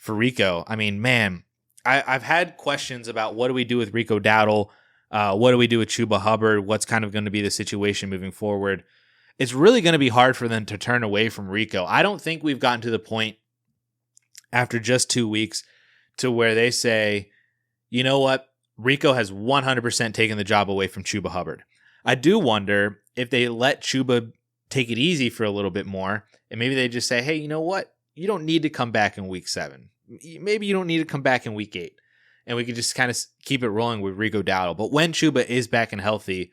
[SPEAKER 1] Rico. I mean, man, I've had questions about what do we do with Rico Dowdle? What do we do with Chuba Hubbard? What's kind of going to be the situation moving forward? It's really going to be hard for them to turn away from Rico. I don't think we've gotten to the point after just 2 weeks to where they say, you know what? Rico has 100% taken the job away from Chuba Hubbard. I do wonder if they let Chuba take it easy for a little bit more, and maybe they just say, hey, you know what? You don't need to come back in week 7. Maybe you don't need to come back in week 8. And we could just kind of keep it rolling with Rico Dowdle. But when Chuba is back and healthy,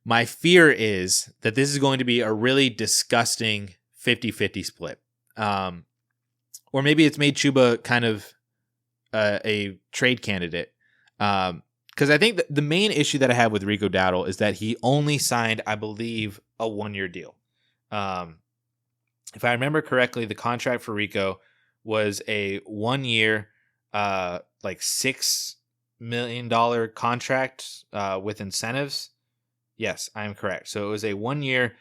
[SPEAKER 1] my fear is that this is going to be a really disgusting 50-50 split. Or maybe it's made Chuba kind of a trade candidate. Because I think the main issue that I have with Rico Dowdle is that he only signed, I believe, a 1-year deal. If I remember correctly, the contract for Rico was a 1-year, like $6 million contract with incentives. Yes, I am correct. So it was a 1-year,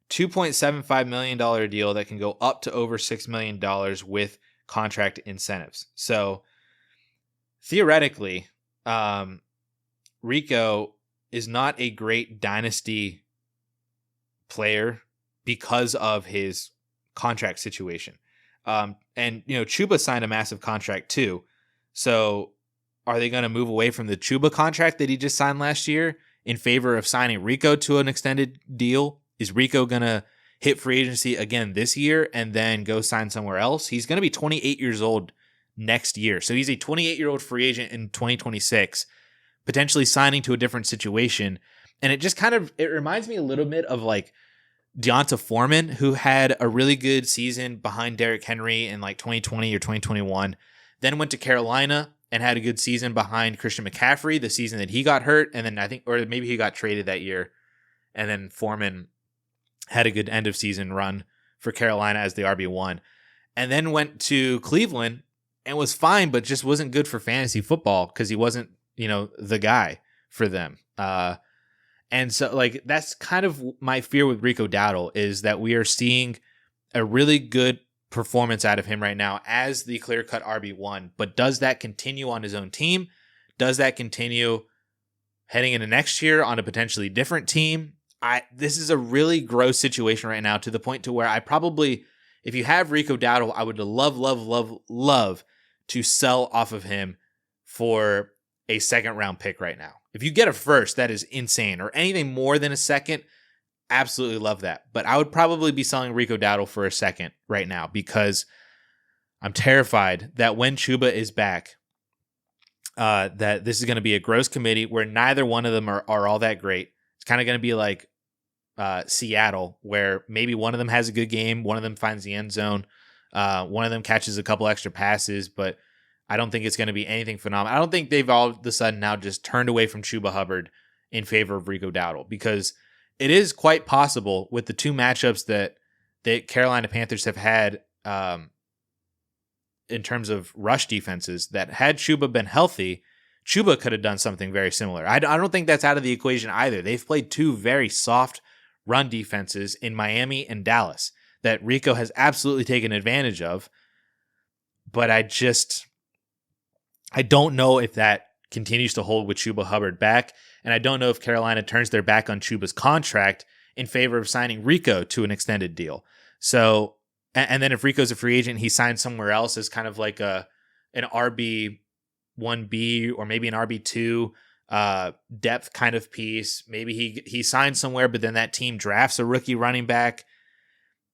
[SPEAKER 1] $2.75 million deal that can go up to over $6 million with contract incentives. So theoretically, Rico is not a great dynasty player because of his contract situation. And, Chuba signed a massive contract too. So are they going to move away from the Chuba contract that he just signed last year in favor of signing Rico to an extended deal? Is Rico going to hit free agency again this year and then go sign somewhere else? He's going to be 28 years old next year. So he's a 28-year-old free agent in 2026, potentially signing to a different situation. And it just it reminds me a little bit of like Deonta Foreman, who had a really good season behind Derrick Henry in like 2020 or 2021, then went to Carolina and had a good season behind Christian McCaffrey the season that he got hurt. And then I think, or maybe he got traded that year. And then Foreman had a good end of season run for Carolina as the RB1, and then went to Cleveland and was fine, but just wasn't good for fantasy football because he wasn't, the guy for them. And so like, that's kind of my fear with Rico Dowdle, is that we are seeing a really good performance out of him right now as the clear-cut RB1, but does that continue on his own team? Does that continue heading into next year on a potentially different team? This is a really gross situation right now, to the point to where I probably, if you have Rico Dowdle, I would love to sell off of him for a second-round pick right now. If you get a first, that is insane, or anything more than a second, absolutely love that. But I would probably be selling Rico Dowdle for a second right now, because I'm terrified that when Chuba is back, that this is going to be a gross committee where neither one of them are all that great. It's kind of going to be like Seattle, where maybe one of them has a good game, one of them finds the end zone, one of them catches a couple extra passes, but I don't think it's going to be anything phenomenal. I don't think they've all of a sudden now just turned away from Chuba Hubbard in favor of Rico Dowdle, because it is quite possible with the two matchups that the Carolina Panthers have had in terms of rush defenses, that had Chuba been healthy, Chuba could have done something very similar. I don't think that's out of the equation either. They've played two very soft run defenses in Miami and Dallas that Rico has absolutely taken advantage of. But I don't know if that continues to hold with Chuba Hubbard back. And I don't know if Carolina turns their back on Chuba's contract in favor of signing Rico to an extended deal. So, and then if Rico's a free agent, he signs somewhere else as kind of like an RB1B or maybe an RB2 depth kind of piece. Maybe he signs somewhere, but then that team drafts a rookie running back.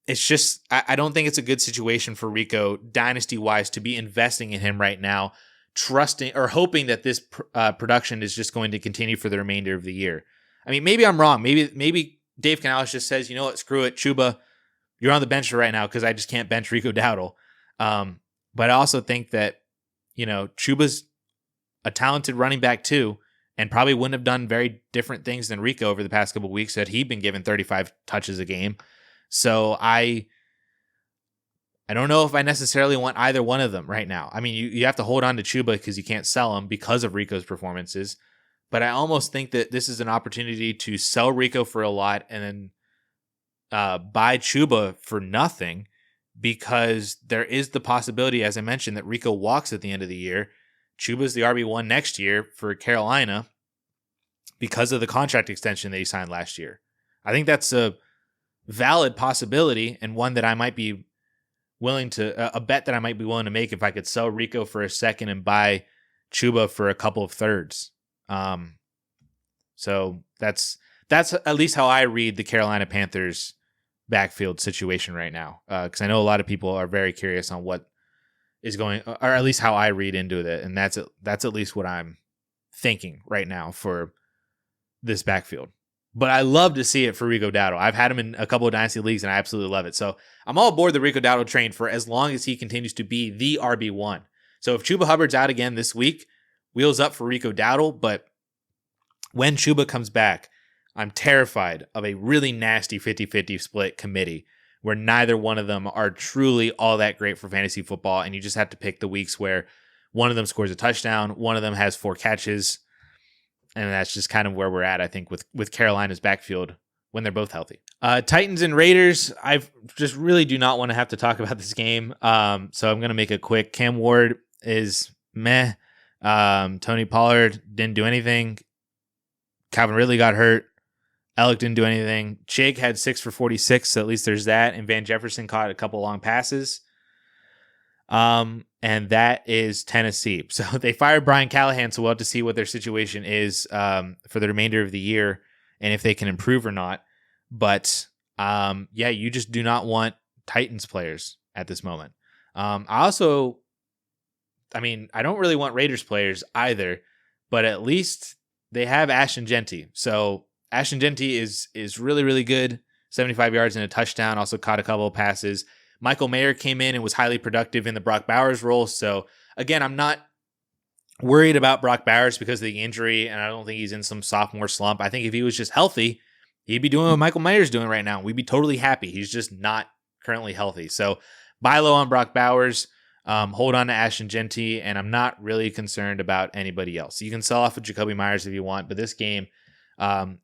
[SPEAKER 1] It's just, I don't think it's a good situation for Rico dynasty-wise to be investing in him right now, trusting or hoping that this production is just going to continue for the remainder of the year. I mean, maybe I'm wrong. Maybe Dave Canales just says, you know what, screw it, Chuba, you're on the bench right now because I just can't bench Rico Dowdle. But I also think that, Chuba's a talented running back too, and probably wouldn't have done very different things than Rico over the past couple of weeks had he been given 35 touches a game. So I don't know if I necessarily want either one of them right now. I mean, you have to hold on to Chuba because you can't sell him because of Rico's performances. But I almost think that this is an opportunity to sell Rico for a lot and then buy Chuba for nothing, because there is the possibility, as I mentioned, that Rico walks at the end of the year. Chuba's the RB1 next year for Carolina because of the contract extension that he signed last year. I think that's a valid possibility, and one that I might be willing to, a bet that I might be willing to make if I could sell Rico for a second and buy Chuba for a couple of thirds. So that's at least how I read the Carolina Panthers backfield situation right now. Because I know a lot of people are very curious on what is going, or at least how I read into it. And that's at least what I'm thinking right now for this backfield. But I love to see it for Rico Dowdle. I've had him in a couple of dynasty leagues and I absolutely love it. So I'm all aboard the Rico Dowdle train for as long as he continues to be the RB1. So if Chuba Hubbard's out again this week, wheels up for Rico Dowdle. But when Chuba comes back, I'm terrified of a really nasty 50-50 split committee where neither one of them are truly all that great for fantasy football. And you just have to pick the weeks where one of them scores a touchdown, one of them has 4 catches. And that's just kind of where we're at, I think, with Carolina's backfield when they're both healthy. Titans and Raiders, I just really do not want to have to talk about this game. So I'm going to make it quick. Cam Ward is meh. Tony Pollard didn't do anything. Calvin Ridley got hurt. Alec didn't do anything. Jake had 6 for 46, so at least there's that. And Van Jefferson caught a couple long passes. And that is Tennessee. So they fired Brian Callahan, so we'll have to see what their situation is for the remainder of the year and if they can improve or not. But you just do not want Titans players at this moment. I don't really want Raiders players either, but at least they have Ashton Genty. So Ashton Genty is really, really good. 75 yards and a touchdown, also caught a couple of passes. Michael Mayer came in and was highly productive in the Brock Bowers role. So again, I'm not worried about Brock Bowers because of the injury, and I don't think he's in some sophomore slump. I think if he was just healthy, he'd be doing what Michael Mayer's doing right now. We'd be totally happy. He's just not currently healthy. So buy low on Brock Bowers. Hold on to Ashton Genty, and I'm not really concerned about anybody else. You can sell off with Jacoby Myers if you want, but this game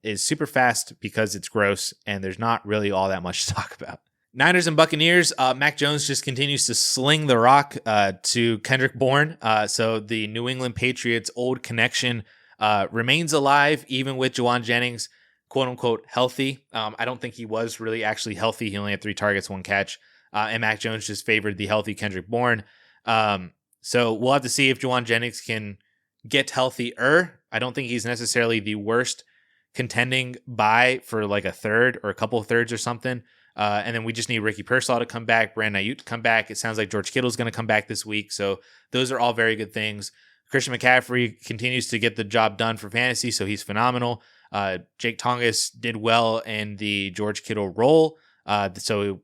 [SPEAKER 1] is super fast because it's gross, and there's not really all that much to talk about. Niners and Buccaneers, Mac Jones just continues to sling the rock to Kendrick Bourne. So the New England Patriots old connection remains alive, even with Juwan Jennings, quote unquote, healthy. I don't think he was really actually healthy. He only had 3 targets, 1 catch. And Mac Jones just favored the healthy Kendrick Bourne. So we'll have to see if Juwan Jennings can get healthier. I don't think he's necessarily the worst contending buy for like a third or a couple of thirds or something. And then we just need Ricky Pearsall to come back, Brandon Ayuk to come back. It sounds like George Kittle's going to come back this week. So those are all very good things. Christian McCaffrey continues to get the job done for fantasy, so he's phenomenal. Jake Tongas did well in the George Kittle role. So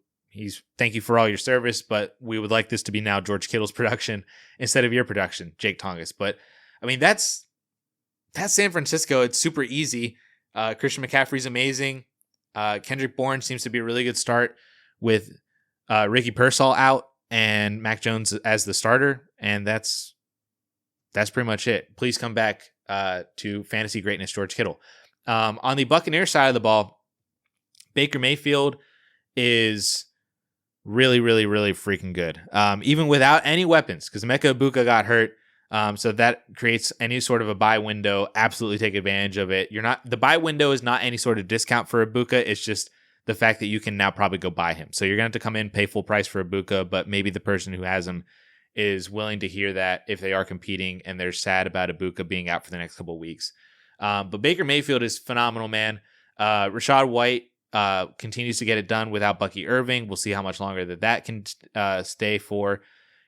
[SPEAKER 1] thank you for all your service, but we would like this to be now George Kittle's production instead of your production, Jake Tongas. But I mean, that's San Francisco. It's super easy. Christian McCaffrey's amazing. Kendrick Bourne seems to be a really good start with Ricky Pearsall out and Mac Jones as the starter. And that's pretty much it. Please come back to fantasy greatness, George Kittle. On the Buccaneers side of the ball, Baker Mayfield is really, really, really freaking good. Even without any weapons, because Emeka Egbuka got hurt. So that creates any sort of a buy window. Absolutely take advantage of it. The buy window is not any sort of discount for Egbuka. It's just the fact that you can now probably go buy him. So you're going to have to come in, pay full price for Egbuka, but maybe the person who has him is willing to hear that if they are competing and they're sad about Egbuka being out for the next couple of weeks. But Baker Mayfield is phenomenal, man. Rachaad White continues to get it done without Bucky Irving. We'll see how much longer that can stay for.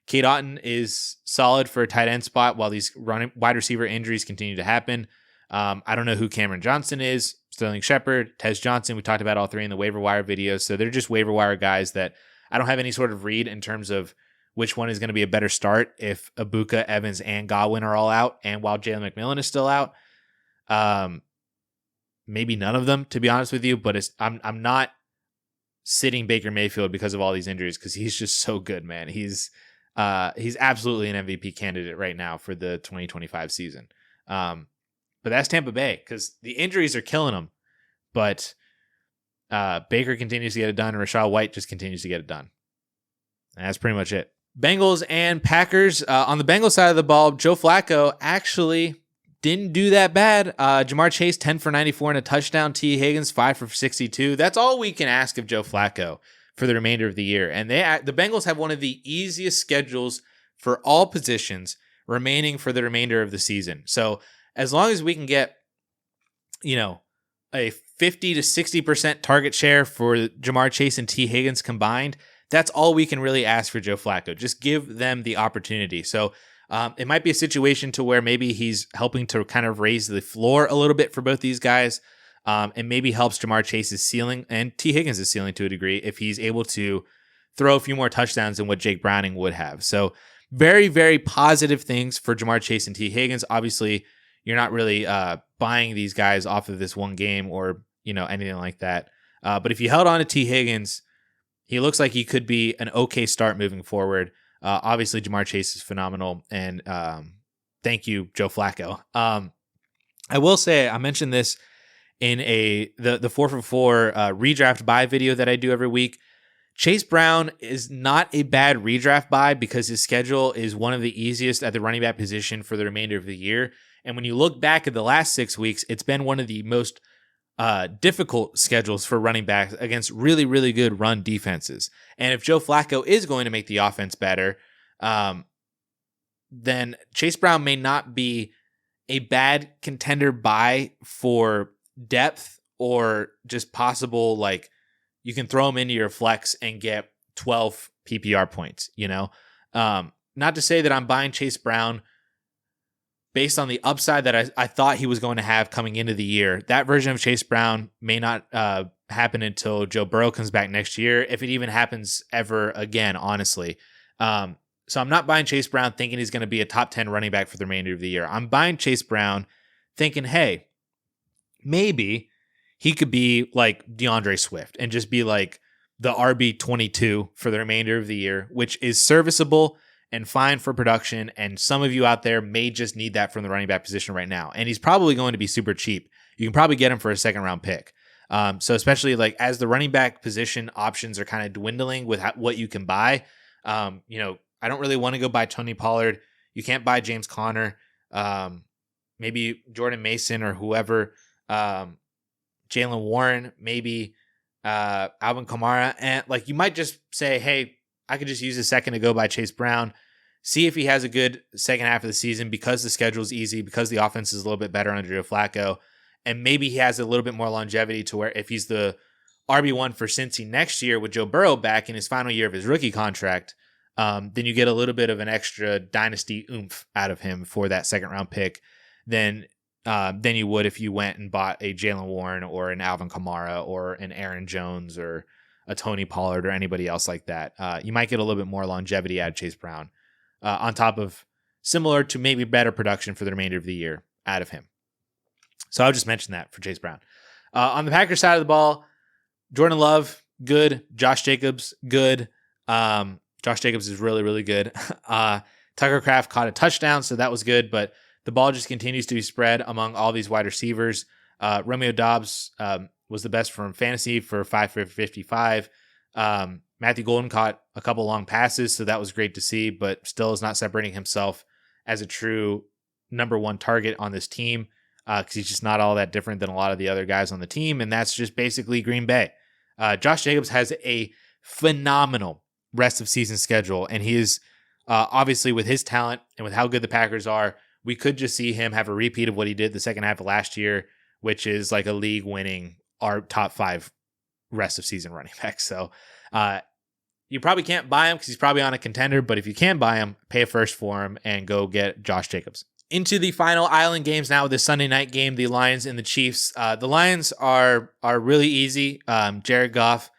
[SPEAKER 1] Cade Otton is solid for a tight end spot while these wide receiver injuries continue to happen. I don't know who Cameron Johnson is, Sterling Shepard, Tez Johnson. We talked about all 3 in the waiver wire videos. So they're just waiver wire guys that I don't have any sort of read in terms of which one is going to be a better start if Egbuka, Evans, and Godwin are all out. And while Jalen McMillan is still out, maybe none of them, to be honest with you. But I'm not sitting Baker Mayfield because of all these injuries because he's just so good, man. He's absolutely an MVP candidate right now for the 2025 season. But that's Tampa Bay because the injuries are killing them. But Baker continues to get it done, and Rachaad White just continues to get it done. And that's pretty much it. Bengals and Packers. On the Bengals side of the ball, Joe Flacco actually didn't do that bad. Jamar Chase, 10 for 94 and a touchdown. T. Higgins, 5 for 62. That's all we can ask of Joe Flacco for the remainder of the year. And the Bengals have one of the easiest schedules for all positions remaining for the remainder of the season. So as long as we can get, a 50 to 60% target share for Jamar Chase and T. Higgins combined, that's all we can really ask for Joe Flacco. Just give them the opportunity. So it might be a situation to where maybe he's helping to kind of raise the floor a little bit for both these guys. And maybe helps Jamar Chase's ceiling and T. Higgins' ceiling to a degree if he's able to throw a few more touchdowns than what Jake Browning would have. So very, very positive things for Jamar Chase and T. Higgins. Obviously, you're not really buying these guys off of this one game or anything like that. But if you held on to T. Higgins, he looks like he could be an okay start moving forward. Obviously, Jamar Chase is phenomenal. And thank you, Joe Flacco. I will say, I mentioned this in the 4-for-4 redraft buy video that I do every week. Chase Brown is not a bad redraft buy because his schedule is one of the easiest at the running back position for the remainder of the year. And when you look back at the last 6 weeks, it's been one of the most difficult schedules for running backs against really, really good run defenses. And if Joe Flacco is going to make the offense better, then Chase Brown may not be a bad contender buy for depth or just possible, like, you can throw him into your flex and get 12 PPR points, Not to say that I'm buying Chase Brown based on the upside that I thought he was going to have coming into the year. That version of Chase Brown may not happen until Joe Burrow comes back next year, if it even happens ever again, honestly. So I'm not buying Chase Brown thinking he's going to be a top 10 running back for the remainder of the year. I'm buying Chase Brown thinking, hey, maybe he could be like DeAndre Swift and just be like the RB22 for the remainder of the year, which is serviceable and fine for production. And some of you out there may just need that from the running back position right now. And he's probably going to be super cheap. You can probably get him for a second round pick. So especially like as the running back position options are kind of dwindling with what you can buy, I don't really want to go buy Tony Pollard. You can't buy James Conner, maybe Jordan Mason or whoever, Jalen Warren, maybe Alvin Kamara. And like you might just say, hey, I could just use a second to go by Chase Brown, see if he has a good second half of the season because the schedule is easy, because the offense is a little bit better under Joe Flacco. And maybe he has a little bit more longevity to where if he's the RB1 for Cincy next year with Joe Burrow back in his final year of his rookie contract, then you get a little bit of an extra dynasty oomph out of him for that second round pick than you would if you went and bought a Jalen Warren or an Alvin Kamara or an Aaron Jones or a Tony Pollard or anybody else like that. You might get a little bit more longevity out of Chase Brown on top of similar to maybe better production for the remainder of the year out of him. So I'll just mention that for Chase Brown. On the Packers side of the ball, Jordan Love, good. Josh Jacobs, good. Josh Jacobs is really, really good. Tucker Kraft caught a touchdown, so that was good, but the ball just continues to be spread among all these wide receivers. Romeo Doubs was the best from fantasy for 5 for 55. Matthew Golden caught a couple long passes, so that was great to see, but still is not separating himself as a true number one target on this team because he's just not all that different than a lot of the other guys on the team, and that's just basically Green Bay. Josh Jacobs has a phenomenal rest of season schedule, and he is obviously with his talent and with how good the Packers are, we could just see him have a repeat of what he did the second half of last year, which is like a league winning our top 5 rest of season running back. So you probably can't buy him because he's probably on a contender, but if you can buy him, pay a first for him and go get Josh Jacobs. Into the final island games now with this Sunday night game, the Lions and the Chiefs. The Lions are really easy. Jared Goff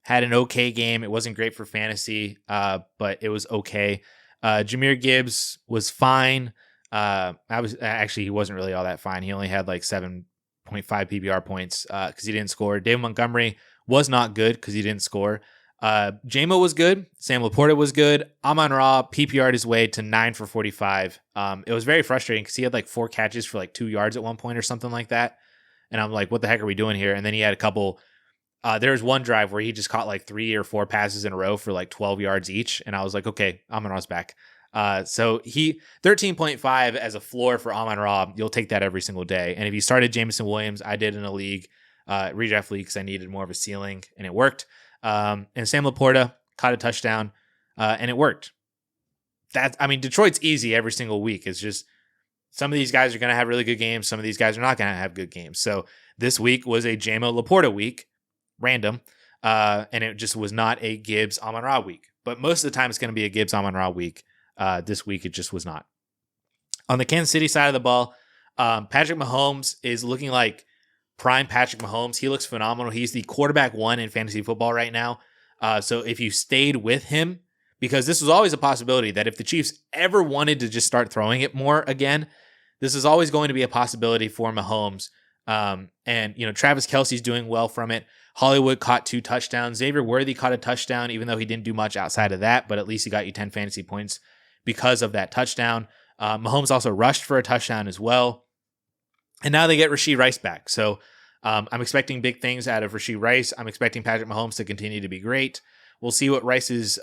[SPEAKER 1] had an okay game. It wasn't great for fantasy, but it was okay. Jahmyr Gibbs was fine. He wasn't really all that fine. He only had like 7.5 PPR points because he didn't score. David Montgomery was not good because he didn't score. JMO was good. Sam Laporta was good. Amon-Ra PPR'd his way to 9 for 45. It was very frustrating because he had like 4 catches for like 2 yards at one point or something like that. And I'm like, what the heck are we doing here? And then he had a couple. There was one drive where he just caught like 3 or 4 passes in a row for like 12 yards each. And I was like, okay, Amon-Ra's back. So he 13.5 as a floor for Amon-Ra. You'll take that every single day. And if you started Jameson Williams, I did in a league, redraft league, because I needed more of a ceiling, and it worked. And Sam Laporta caught a touchdown, and it worked. Detroit's easy every single week. It's just some of these guys are going to have really good games. Some of these guys are not going to have good games. So this week was a JMO Laporta week, random, and it just was not a Gibbs Amon-Ra week. But most of the time it's going to be a Gibbs Amon-Ra week. This week it just was not. On the Kansas City side of the ball, Patrick Mahomes is looking like prime Patrick Mahomes. He looks phenomenal. He's the quarterback 1 in fantasy football right now. So if you stayed with him, because this was always a possibility that if the Chiefs ever wanted to just start throwing it more again, this is always going to be a possibility for Mahomes. And Travis Kelce's doing well from it. Hollywood caught 2 touchdowns. Xavier Worthy caught a touchdown, even though he didn't do much outside of that, but at least he got you 10 fantasy points because of that touchdown. Mahomes also rushed for a touchdown as well. And now they get Rashee Rice back. So I'm expecting big things out of Rashee Rice. I'm expecting Patrick Mahomes to continue to be great. We'll see what Rice's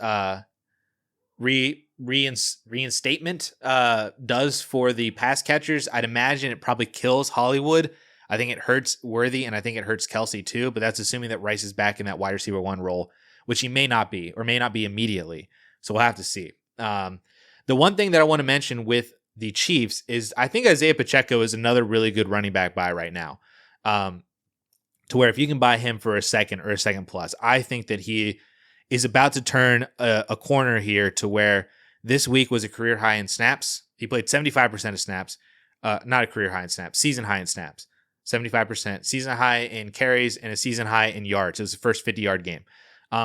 [SPEAKER 1] reinstatement does for the pass catchers. I'd imagine it probably kills Hollywood. I think it hurts Worthy, and I think it hurts Kelsey too, but that's assuming that Rice is back in that wide receiver 1 role, which he may not be, or may not be immediately. So we'll have to see. The one thing that I want to mention with the Chiefs is I think Isiah Pacheco is another really good running back buy right now. To where if you can buy him for a second or a second plus, I think that he is about to turn a corner here to where this week was a career high in snaps. He played 75% of snaps, not a career high in snaps, season high in snaps, 75%, season high in carries, and a season high in yards. It was the first 50-yard game.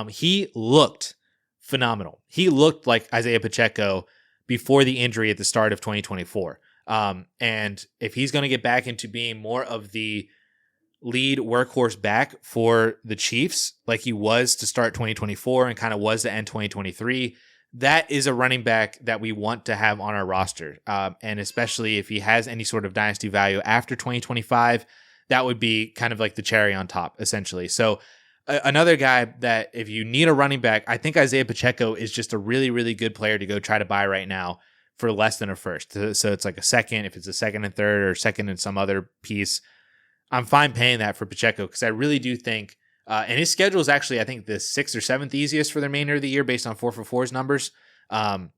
[SPEAKER 1] He looked phenomenal. He looked like Isiah Pacheco before the injury at the start of 2024. And if he's going to get back into being more of the lead workhorse back for the Chiefs, like he was to start 2024 and kind of was to end 2023, that is a running back that we want to have on our roster. And especially if he has any sort of dynasty value after 2025, that would be kind of like the cherry on top, essentially. So another guy that if you need a running back, I think Isiah Pacheco is just a really, really good player to go try to buy right now for less than a first. So it's like a second, if it's a second and third or second and some other piece, I'm fine paying that for Pacheco because I really do think, and his schedule is actually, I think, the 6th or 7th easiest for the remainder of the year based on 4for4's numbers. So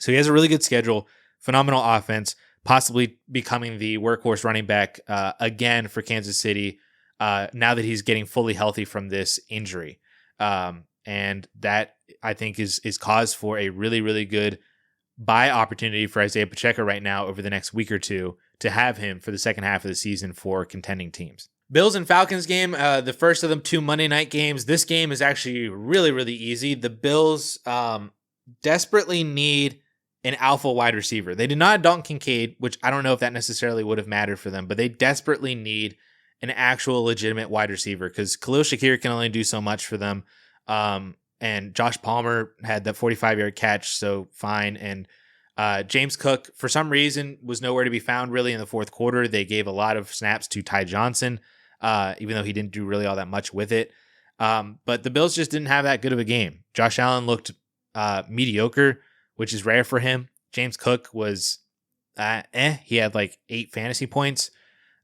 [SPEAKER 1] he has a really good schedule, phenomenal offense, possibly becoming the workhorse running back again for Kansas City now that he's getting fully healthy from this injury. And that, I think, is cause for a really, really good buy opportunity for Isiah Pacheco right now over the next week or two to have him for the second half of the season for contending teams. Bills and Falcons game, the first of them 2 Monday night games. This game is actually really, really easy. The Bills desperately need an alpha wide receiver. They did not have Dalton Kincaid, which I don't know if that necessarily would have mattered for them, but they desperately need an actual legitimate wide receiver because Khalil Shakir can only do so much for them. And Josh Palmer had that 45-yard catch, so fine. And James Cook, for some reason, was nowhere to be found really in the fourth quarter. They gave a lot of snaps to Ty Johnson, even though he didn't do really all that much with it. But the Bills just didn't have that good of a game. Josh Allen looked mediocre, which is rare for him. James Cook was he had like 8 fantasy points.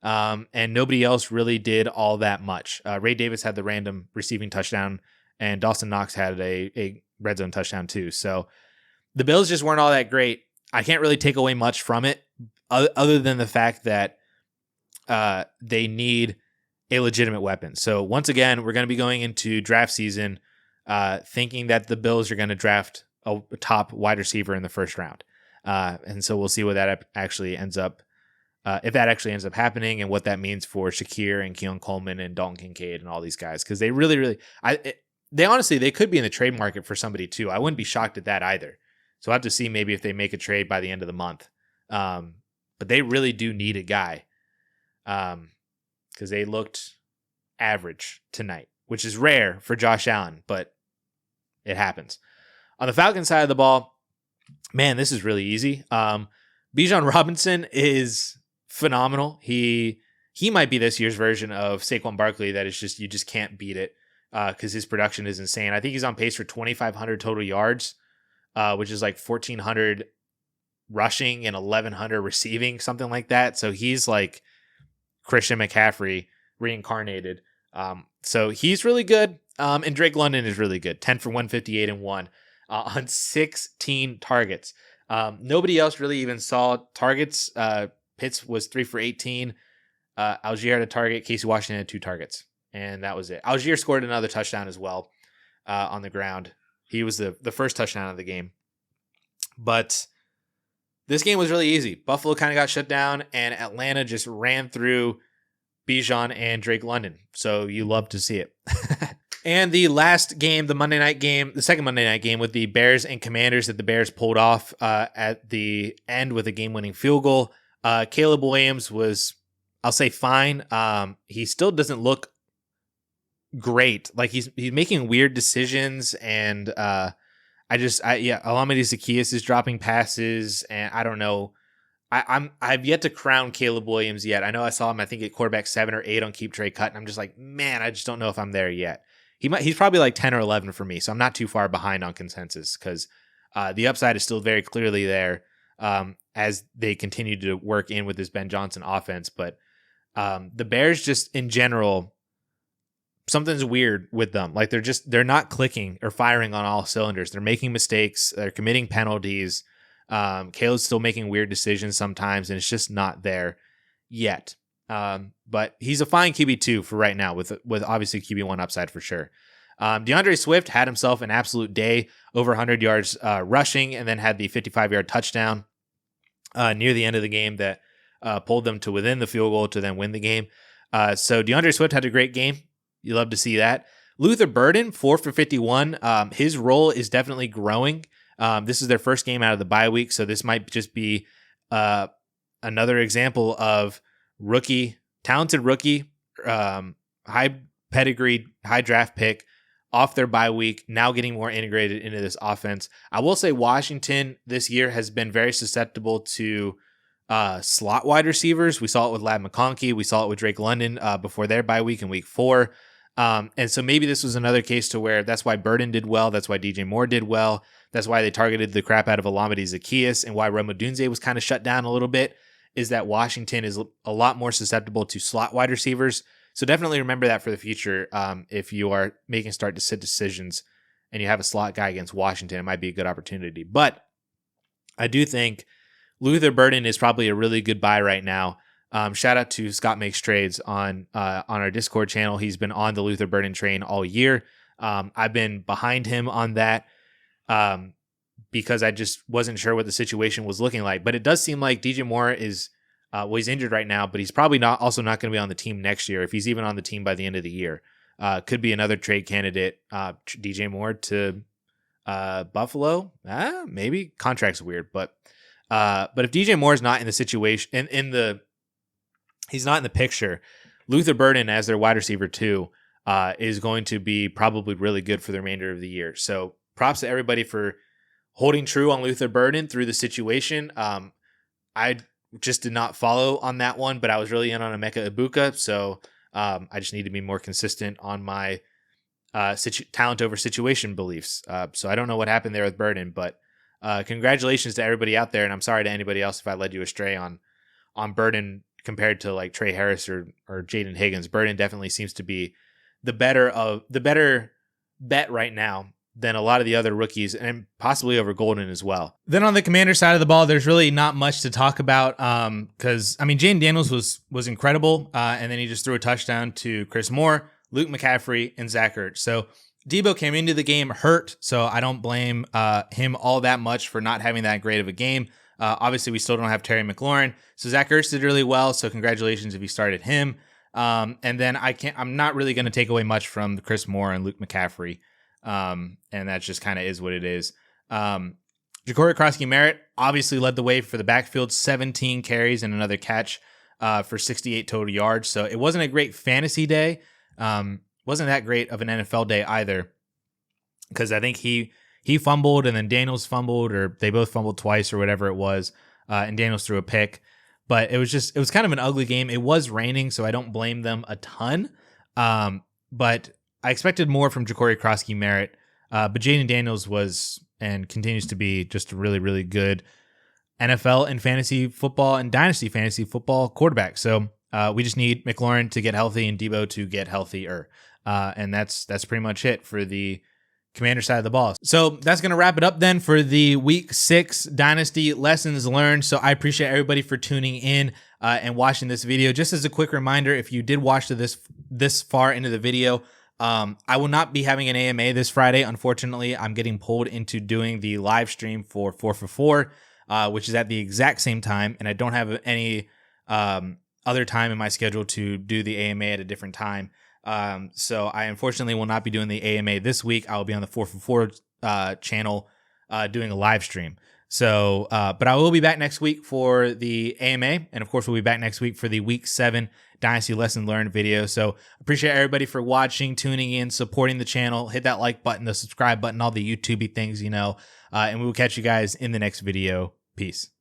[SPEAKER 1] And nobody else really did all that much. Ray Davis had the random receiving touchdown, and Dawson Knox had a red zone touchdown too. So the Bills just weren't all that great. I can't really take away much from it other than the fact that they need a legitimate weapon. So once again, we're going to be going into draft season thinking that the Bills are going to draft a top wide receiver in the first round. And so we'll see what that actually ends up, if that actually ends up happening, and what that means for Shakir and Keon Coleman and Dalton Kincaid and all these guys. Because they really, they honestly, they could be in the trade market for somebody too. I wouldn't be shocked at that either. So I'll have to see maybe if they make a trade by the end of the month. But they really do need a guy because they looked average tonight, which is rare for Josh Allen, but it happens. On the Falcons side of the ball, man, this is really easy. Bijan Robinson is phenomenal. He might be this year's version of Saquon Barkley. That is just, you just can't beat it because his production is insane. I think he's on pace for 2,500 total yards, which is like 1,400 rushing and 1,100 receiving, something like that. So he's like Christian McCaffrey reincarnated. So he's really good. And Drake London is really good. 10 for 158 and 1 on 16 targets. Nobody else really even saw targets. Pitts was 3 for 18. Algier had a target. Casey Washington had 2 targets. And that was it. Algier scored another touchdown as well on the ground. He was the first touchdown of the game. But this game was really easy. Buffalo kind of got shut down, and Atlanta just ran through Bijan and Drake London. So you love to see it. And the last game, the Monday night game, the second Monday night game with the Bears and Commanders that the Bears pulled off at the end with a game-winning field goal. Caleb Williams was, I'll say, fine. He still doesn't look great. Like he's making weird decisions, and Alameda Zaccheaus is dropping passes, and I don't know. I've yet to crown Caleb Williams yet. I know I saw him, I think, at quarterback 7 or 8 on Keep Trade Cut, and I'm just like, man, I just don't know if I'm there yet. He's probably like 10 or 11 for me, so I'm not too far behind on consensus because the upside is still very clearly there as they continue to work in with this Ben Johnson offense. But the Bears just in general, something's weird with them. Like they're not clicking or firing on all cylinders. They're making mistakes. They're committing penalties. Caleb's still making weird decisions sometimes, and it's just not there yet. But he's a fine QB2 for right now with obviously QB1 upside for sure. DeAndre Swift had himself an absolute day, over 100 yards rushing, and then had the 55-yard touchdown near the end of the game that pulled them to within the field goal to then win the game. So DeAndre Swift had a great game. You love to see that. Luther Burden, 4 for 51. His role is definitely growing. This is their first game out of the bye week, so this might just be another example of talented rookie, high pedigree, high draft pick off their bye week, now getting more integrated into this offense. I will say Washington this year has been very susceptible to slot wide receivers. We saw it with Ladd McConkey. We saw it with Drake London before their bye week in week 4. And so maybe this was another case to where that's why Burden did well. That's why DJ Moore did well. That's why they targeted the crap out of Olamide Zaccheaus, and why Rome Odunze was kind of shut down a little bit is that Washington is a lot more susceptible to slot wide receivers. So definitely remember that for the future. If you are making start to sit decisions and you have a slot guy against Washington, it might be a good opportunity. But I do think Luther Burden is probably a really good buy right now. Shout out to Scott Makes Trades on our Discord channel. He's been on the Luther Burden train all year. I've been behind him on that because I just wasn't sure what the situation was looking like. But it does seem like DJ Moore is he's injured right now, but he's probably not going to be on the team next year, if he's even on the team by the end of the year. Could be another trade candidate, DJ Moore to Buffalo. Maybe contract's weird, but if DJ Moore is not in the situation he's not in the picture, Luther Burden as their wide receiver 2 is going to be probably really good for the remainder of the year. So props to everybody for holding true on Luther Burden through the situation. I just did not follow on that one, but I was really in on Emeka Ibuka. So I just need to be more consistent on my talent over situation beliefs. So I don't know what happened there with Burden, but congratulations to everybody out there. And I'm sorry to anybody else if I led you astray on Burden compared to like Trey Harris or Jaden Higgins. Burden definitely seems to be the better bet right now than a lot of the other rookies, and possibly over Golden as well. Then on the Commander side of the ball, there's really not much to talk about because, Jaden Daniels was incredible, and then he just threw a touchdown to Chris Moore, Luke McCaffrey, and Zach Ertz. So Debo came into the game hurt, so I don't blame him all that much for not having that great of a game. Obviously, we still don't have Terry McLaurin, so Zach Ertz did really well, so congratulations if you started him. And then I'm not really going to take away much from Chris Moore and Luke McCaffrey. And that just kind of is what it is. Ja'Cory Krosky-Merritt obviously led the way for the backfield, 17 carries and another catch for 68 total yards. So it wasn't a great fantasy day. Wasn't that great of an NFL day either, because I think he fumbled and then Daniels fumbled, or they both fumbled twice or whatever it was, and Daniels threw a pick. But it was kind of an ugly game. It was raining, so I don't blame them a ton. But I expected more from Ja'Cory Krosky-Merritt, but Jaden Daniels was and continues to be just a really, really good NFL and fantasy football and dynasty fantasy football quarterback. So we just need McLaurin to get healthy and Debo to get healthier. And that's pretty much it for the Commander side of the ball. So that's going to wrap it up then for the Week 6 Dynasty Lessons Learned. So I appreciate everybody for tuning in and watching this video. Just as a quick reminder, if you did watch this far into the video, I will not be having an AMA this Friday. Unfortunately, I'm getting pulled into doing the live stream for 4 for 4, which is at the exact same time, and I don't have any other time in my schedule to do the AMA at a different time. So I unfortunately will not be doing the AMA this week. I will be on the 4 for 4 channel doing a live stream. So, but I will be back next week for the AMA, and of course we'll be back next week for the Week 7 Dynasty Lesson Learned video. So appreciate everybody for watching, tuning in, supporting the channel. Hit that like button, the subscribe button, all the YouTubey things, and we will catch you guys in the next video. Peace.